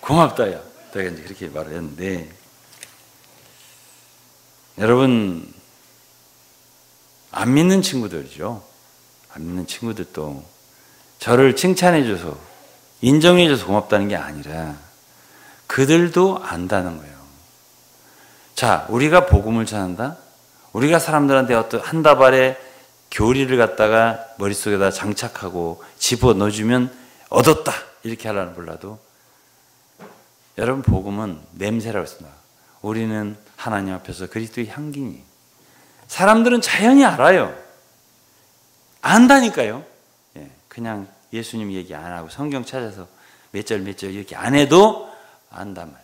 고맙다, 야. 내가 이제 그렇게 말을 했는데, 여러분, 안 믿는 친구들이죠. 안 믿는 친구들도 저를 칭찬해줘서, 인정해줘서 고맙다는 게 아니라, 그들도 안다는 거예요. 자, 우리가 복음을 전한다? 우리가 사람들한테 어떤 한 다발의 교리를 갖다가 머릿속에다 장착하고 집어 넣어주면 얻었다, 이렇게 하려는 몰라도, 여러분, 복음은 냄새라고 했습니다. 우리는 하나님 앞에서 그리스도의 향기니. 사람들은 자연히 알아요. 안다니까요. 그냥 예수님 얘기 안 하고 성경 찾아서 몇 절 이렇게 안 해도 안단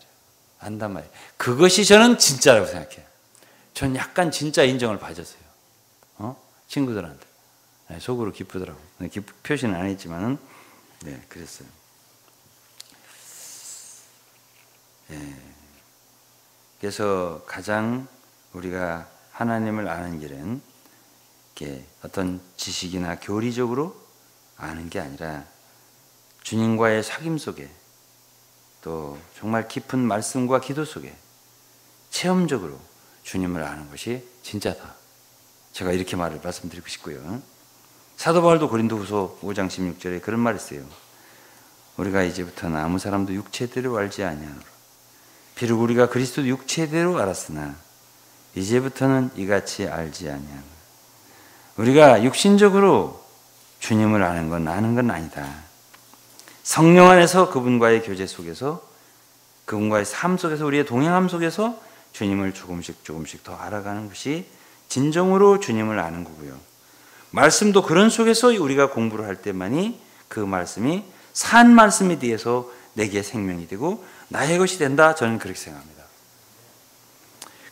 말이에요. 그것이 저는 진짜라고 생각해요. 전 약간 진짜 인정을 받았어요. 친구들한테. 속으로 기쁘더라고요. 표시는 안 했지만은, 그랬어요. 그래서 가장 우리가 하나님을 아는 길은 이렇게 어떤 지식이나 교리적으로 아는 게 아니라 주님과의 사귐 속에, 또 정말 깊은 말씀과 기도 속에 체험적으로 주님을 아는 것이 진짜다. 제가 이렇게 말씀드리고 싶고요. 사도 바울도 고린도후서 5장 16절에 그런 말이 있어요. 우리가 이제부터는 아무 사람도 육체대로 알지 아니하노라. 비록 우리가 그리스도 육체대로 알았으나 이제부터는 이같이 알지 아니하노라. 우리가 육신적으로 주님을 아는 건 아니다. 성령 안에서 그분과의 교제 속에서, 그분과의 삶 속에서, 우리의 동행함 속에서 주님을 조금씩 더 알아가는 것이 진정으로 주님을 아는 거고요. 말씀도 그런 속에서 우리가 공부를 할 때만이 그 말씀이 산 말씀에 대해서 내게 생명이 되고 나의 것이 된다. 저는 그렇게 생각합니다.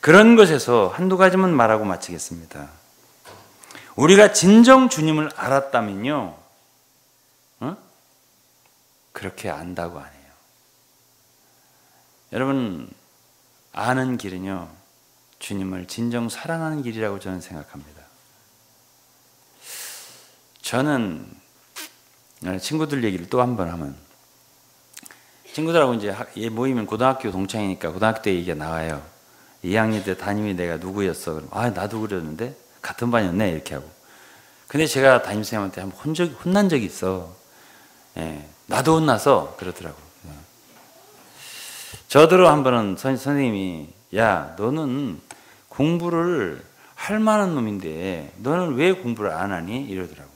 그런 것에서 한두 가지만 말하고 마치겠습니다. 우리가 진정 주님을 알았다면요, 그렇게 안다고 안 해요. 여러분, 아는 길은요, 주님을 진정 사랑하는 길이라고 저는 생각합니다. 저는 친구들 얘기를 또 한 번 하면, 친구들하고 이제 모이면 고등학교 동창이니까 고등학교 때 얘기가 나와요. 2학년 때 담임이 내가 누구였어? 그럼 나도 그랬는데 같은 반이었네 이렇게 하고. 근데 제가 담임선생님한테 한번 혼난 적이 있어. 나도 혼나서 그러더라고. 저더러 한 번은 선생님이 야 너는 공부를 할 만한 놈인데 너는 왜 공부를 안 하니? 이러더라고.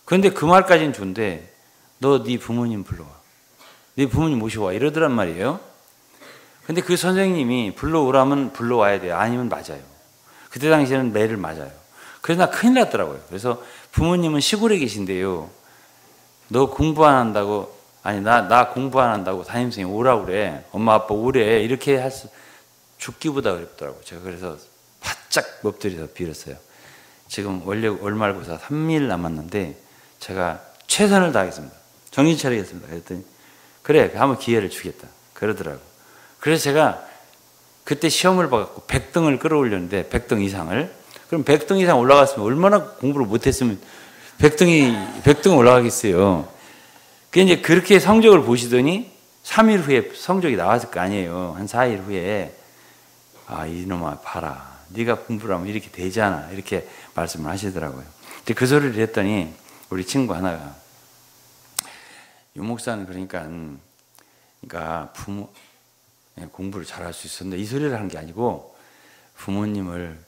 그런데 그 말까지는 좋은데 너 네 부모님 불러와. 네 부모님 모셔와. 이러더란 말이에요. 근데 그 선생님이 불러오라면 불러와야 돼요. 아니면 맞아요. 그때 당시에는 매를 맞아요. 그래서 나 큰일 났더라고요. 그래서 부모님은 시골에 계신데요. 너 공부 안 한다고, 아니 나 공부 안 한다고 담임선생님 오라고 그래. 엄마 아빠 오래. 이렇게 할 수, 죽기보다 어렵더라고요. 제가 그래서 바짝 엎드려서 빌었어요. 지금 월말고사 3일 남았는데 제가 최선을 다하겠습니다. 정신 차리겠습니다. 그랬더니 그래 한번 기회를 주겠다 그러더라고. 그래서 제가 그때 시험을 봐갖고 100등을 끌어올렸는데 100등 이상을, 그럼 100등 이상 올라갔으면 얼마나 공부를 못했으면 100등 올라가겠어요. 이제 그렇게 성적을 보시더니 3일 후에 성적이 나왔을 거 아니에요. 한 4일 후에 이놈아 봐라. 네가 공부를 하면 이렇게 되잖아. 이렇게 말씀을 하시더라고요. 근데 그 소리를 했더니 우리 친구 하나가 유 목사는 그러니까 공부를 잘할 수 있었는데 이 소리를 한 게 아니고 부모님을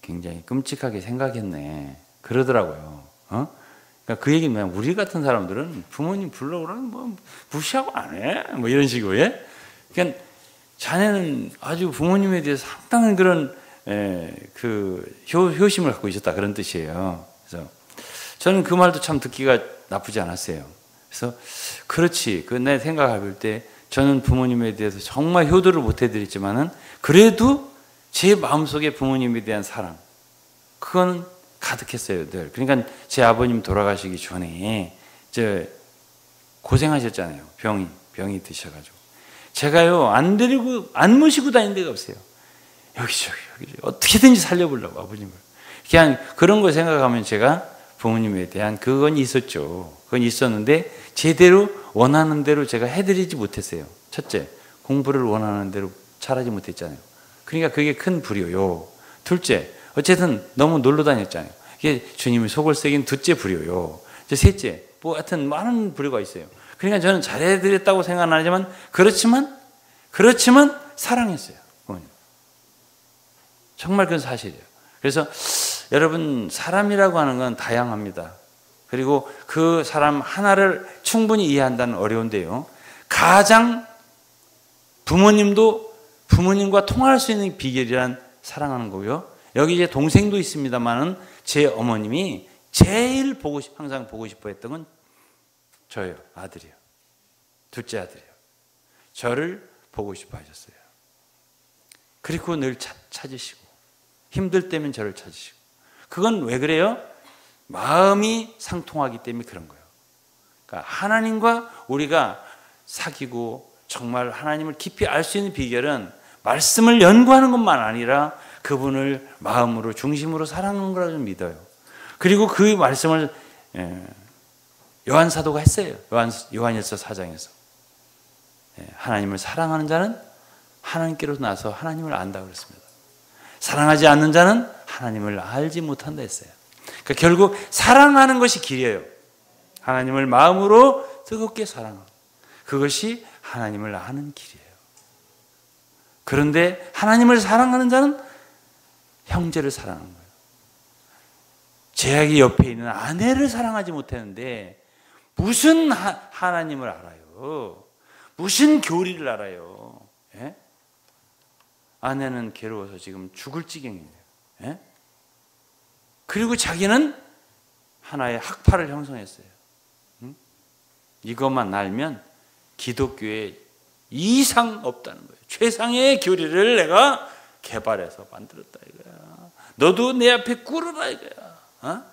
굉장히 끔찍하게 생각했네. 그러더라고요. 그러니까 그 얘기는 뭐냐, 우리 같은 사람들은 부모님 불러오라면 뭐 무시하고 안 해. 뭐 이런 식으로. 예? 그러니까 자네는 아주 부모님에 대해서 상당한 그런 효심을 갖고 있었다. 그런 뜻이에요. 그래서 저는 그 말도 참 듣기가 나쁘지 않았어요. 그래서 그렇지. 내 생각할 때 저는 부모님에 대해서 정말 효도를 못 해드렸지만은 그래도 제 마음속에 부모님에 대한 사랑, 그건 가득했어요, 늘. 그러니까 제 아버님 돌아가시기 전에 고생하셨잖아요. 병이 드셔가지고. 제가요, 안 모시고 다닌 데가 없어요. 여기저기 어떻게든지 살려보려고 아버님을. 그냥 그런 거 생각하면 제가 부모님에 대한 그건 있었죠. 그건 있었는데 제대로 원하는 대로 제가 해드리지 못했어요. 첫째, 공부를 원하는 대로 잘하지 못했잖아요. 그러니까 그게 큰 불효요. 둘째, 어쨌든 너무 놀러 다녔잖아요. 이게 주님이 속을 새긴 둘째 불효요. 셋째, 하여튼 많은 불효가 있어요. 그러니까 저는 잘해드렸다고 생각은 안 하지만 그렇지만 사랑했어요. 부모님. 정말 그건 사실이에요. 그래서 여러분, 사람이라고 하는 건 다양합니다. 그리고 그 사람 하나를 충분히 이해한다는 어려운데요. 가장 부모님과 통할 수 있는 비결이란 사랑하는 거고요. 여기 이제 동생도 있습니다만은 제 어머님이 제일 항상 보고 싶어 했던 건 저예요. 아들이요. 둘째 아들이요. 저를 보고 싶어 하셨어요. 그리고 늘 찾으시고 힘들 때면 저를 찾으시고. 그건 왜 그래요? 마음이 상통하기 때문에 그런 거예요. 그러니까 하나님과 우리가 사귀고 정말 하나님을 깊이 알 수 있는 비결은 말씀을 연구하는 것만 아니라 그분을 마음으로 중심으로 사랑하는 거라고 좀 믿어요. 그리고 그 말씀을 요한 사도가 했어요. 요한일서 4장에서 하나님을 사랑하는 자는 하나님께로 나서 하나님을 안다고 그랬습니다. 사랑하지 않는 자는 하나님을 알지 못한다 했어요. 그러니까 결국 사랑하는 것이 길이에요. 하나님을 마음으로 뜨겁게 사랑하고 그것이 하나님을 아는 길이에요. 그런데 하나님을 사랑하는 자는 형제를 사랑하는 거예요. 제약이 옆에 있는 아내를 사랑하지 못하는데 무슨 하나님을 알아요? 무슨 교리를 알아요? 예? 아내는 괴로워서 지금 죽을 지경이에요. 예? 그리고 자기는 하나의 학파를 형성했어요. 이것만 알면 기독교에 이상 없다는 거예요. 최상의 교리를 내가 개발해서 만들었다 이거야. 너도 내 앞에 꿇어라 이거야.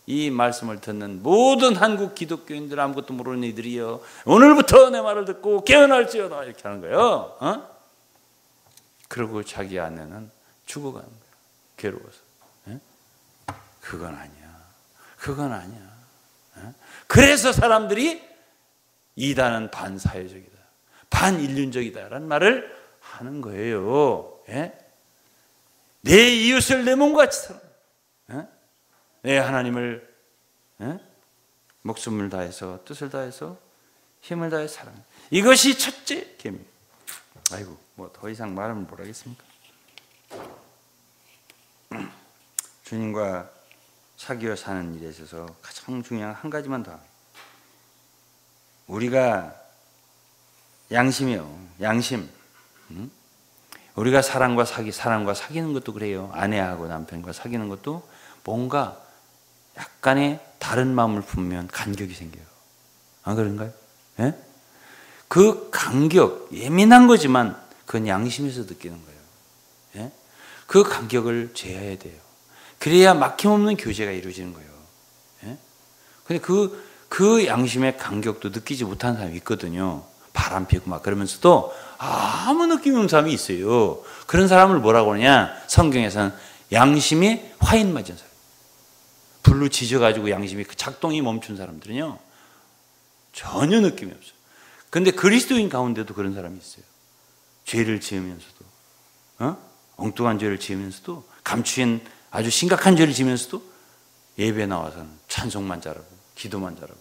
이 말씀을 듣는 모든 한국 기독교인들, 아무것도 모르는 이들이요, 오늘부터 내 말을 듣고 깨어날지어다 이렇게 하는 거예요. 그리고 자기 아내는 죽어가는 거예요. 괴로워서. 그건 아니야. 그래서 사람들이 이단은 반사회적이다, 반인륜적이다라는 말을 하는 거예요. 예? 내 이웃을 내 몸과 같이 사랑, 예? 내 하나님을, 예? 목숨을 다해서, 뜻을 다해서, 힘을 다해서 사랑. 이것이 첫째 계명. 아이고, 뭐 더 이상 말하면 뭘 하겠습니까? 주님과 사귀어 사는 일에 있어서 가장 중요한 한 가지만 더. 우리가 양심이요, 양심. 우리가 사람과 사귀는 것도 그래요. 아내하고 남편과 사귀는 것도 뭔가 약간의 다른 마음을 품으면 간격이 생겨요. 안 그런가요? 예? 그 간격, 예민한 거지만 그건 양심에서 느끼는 거예요. 예? 그 간격을 제어해야 돼요. 그래야 막힘없는 교제가 이루어지는 거예요. 예? 근데 그 양심의 간격도 느끼지 못하는 사람이 있거든요. 바람 피고 막 그러면서도 아무 느낌이 없는 사람이 있어요. 그런 사람을 뭐라고 하냐? 성경에서는 양심이 화인 맞은 사람. 불로 지져가지고 양심이 작동이 멈춘 사람들은요, 전혀 느낌이 없어요. 근데 그리스도인 가운데도 그런 사람이 있어요. 죄를 지으면서도, 엉뚱한 죄를 지으면서도, 감추인 아주 심각한 죄를 지으면서도 예배 나와서는 찬송만 잘하고 기도만 잘하고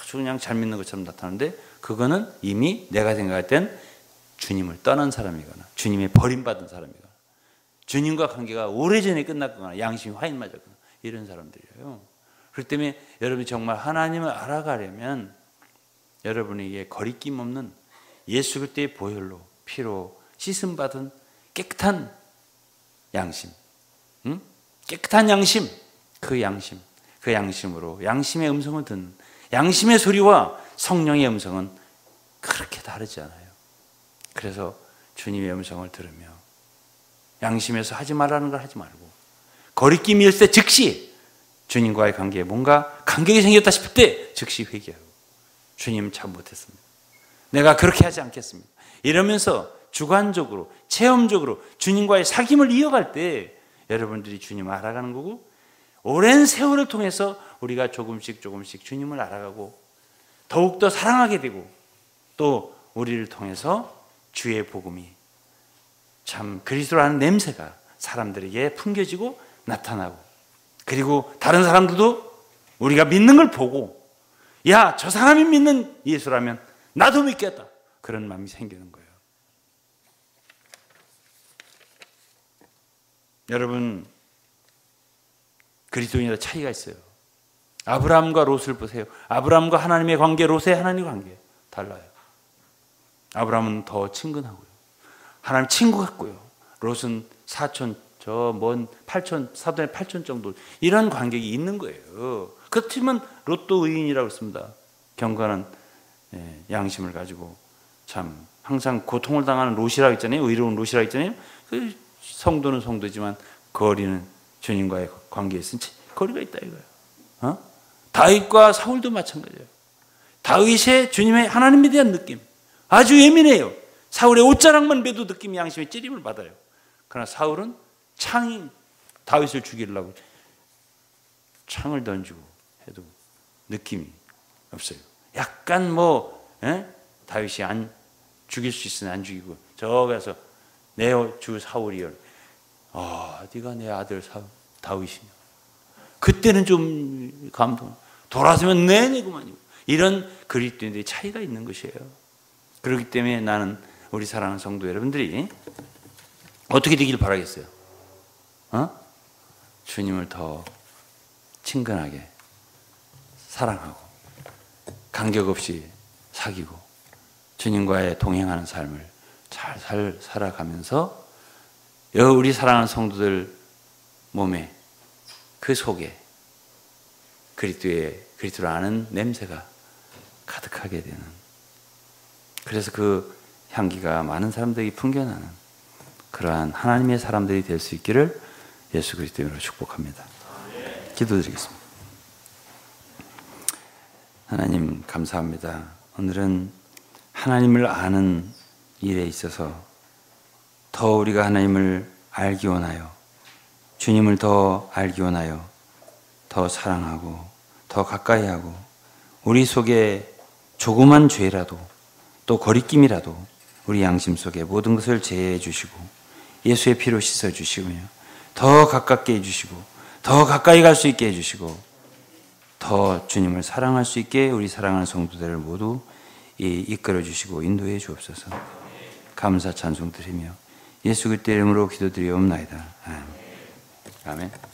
아주 그냥 잘 믿는 것처럼 나타나는데, 그거는 이미 내가 생각할 땐 주님을 떠난 사람이거나 주님의 버림받은 사람이거나 주님과 관계가 오래전에 끝났거나 양심이 화인 맞았거나 이런 사람들이에요. 그렇기 때문에 여러분이 정말 하나님을 알아가려면 여러분에게 거리낌 없는 예수 그리스도의 보혈로 피로 씻음받은 깨끗한 양심, 깨끗한 양심, 그 양심으로 양심의 음성을 듣는, 양심의 소리와 성령의 음성은 그렇게 다르지 않아요. 그래서 주님의 음성을 들으며 양심에서 하지 말라는 걸 하지 말고, 거리낌이 있을 때 즉시 주님과의 관계에 뭔가 간격이 생겼다 싶을 때 즉시 회개하고, 주님 참 못했습니다, 내가 그렇게 하지 않겠습니다, 이러면서 주관적으로 체험적으로 주님과의 사귐을 이어갈 때 여러분들이 주님을 알아가는 거고, 오랜 세월을 통해서 우리가 조금씩 주님을 알아가고 더욱더 사랑하게 되고, 또 우리를 통해서 주의 복음이 참 그리스도라는 냄새가 사람들에게 풍겨지고 나타나고, 그리고 다른 사람들도 우리가 믿는 걸 보고, 야, 저 사람이 믿는 예수라면 나도 믿겠다, 그런 마음이 생기는 거예요. 여러분, 그리스도인이라 차이가 있어요. 아브라함과 롯을 보세요. 아브라함과 하나님의 관계, 롯의 하나님의 관계 달라요. 아브라함은 더 친근하고요, 하나님 친구 같고요. 롯은 사촌, 저 먼 8천, 사돈의 8천 정도, 이런 관계가 있는 거예요. 그렇지만 롯도 의인이라고 했습니다. 경건한 양심을 가지고 참 항상 고통을 당하는 롯이라고 했잖아요. 의로운 롯이라고 했잖아요. 그 성도는 성도지만 거리는 주님과의 관계에 있으면 거리가 있다 이거예요. 다윗과 사울도 마찬가지예요. 다윗의 주님의 하나님에 대한 느낌 아주 예민해요. 사울의 옷자락만 매도 느낌이 양심의 찌림을 받아요. 그러나 사울은 창이 다윗을 죽이려고 창을 던지고 해도 느낌이 없어요. 약간 다윗이 안 죽일 수 있으면 안 죽이고, 저 가서 내 주 사울이여, 네가 내 아들 다윗이냐. 그때는 좀 감동. 돌아서면 내내구만이고. 이런 그리스도인들의 차이가 있는 것이에요. 그렇기 때문에 나는 우리 사랑하는 성도 여러분들이 어떻게 되길 바라겠어요? 주님을 더 친근하게 사랑하고 간격 없이 사귀고 주님과의 동행하는 삶을 잘 살아가면서 우리 사랑하는 성도들 몸에, 그 속에 그리스도를 아는 냄새가 가득하게 되는, 그래서 그 향기가 많은 사람들에게 풍겨나는 그러한 하나님의 사람들이 될 수 있기를 예수 그리스도 이름으로 축복합니다. 기도드리겠습니다. 하나님 감사합니다. 오늘은 하나님을 아는 일에 있어서 더 우리가 하나님을 알기 원하여, 주님을 더 알기 원하여 더 사랑하고 더 가까이 하고 우리 속에 조그만 죄라도 또 거리낌이라도 우리 양심 속에 모든 것을 제해해 주시고 예수의 피로 씻어 주시며 더 가깝게 해주시고 더 가까이 갈 수 있게 해주시고 더 주님을 사랑할 수 있게 우리 사랑하는 성도들을 모두 이끌어 주시고 인도해 주옵소서. 감사 찬송 드리며 예수 그리스도의 이름으로 기도드리옵나이다. 아멘.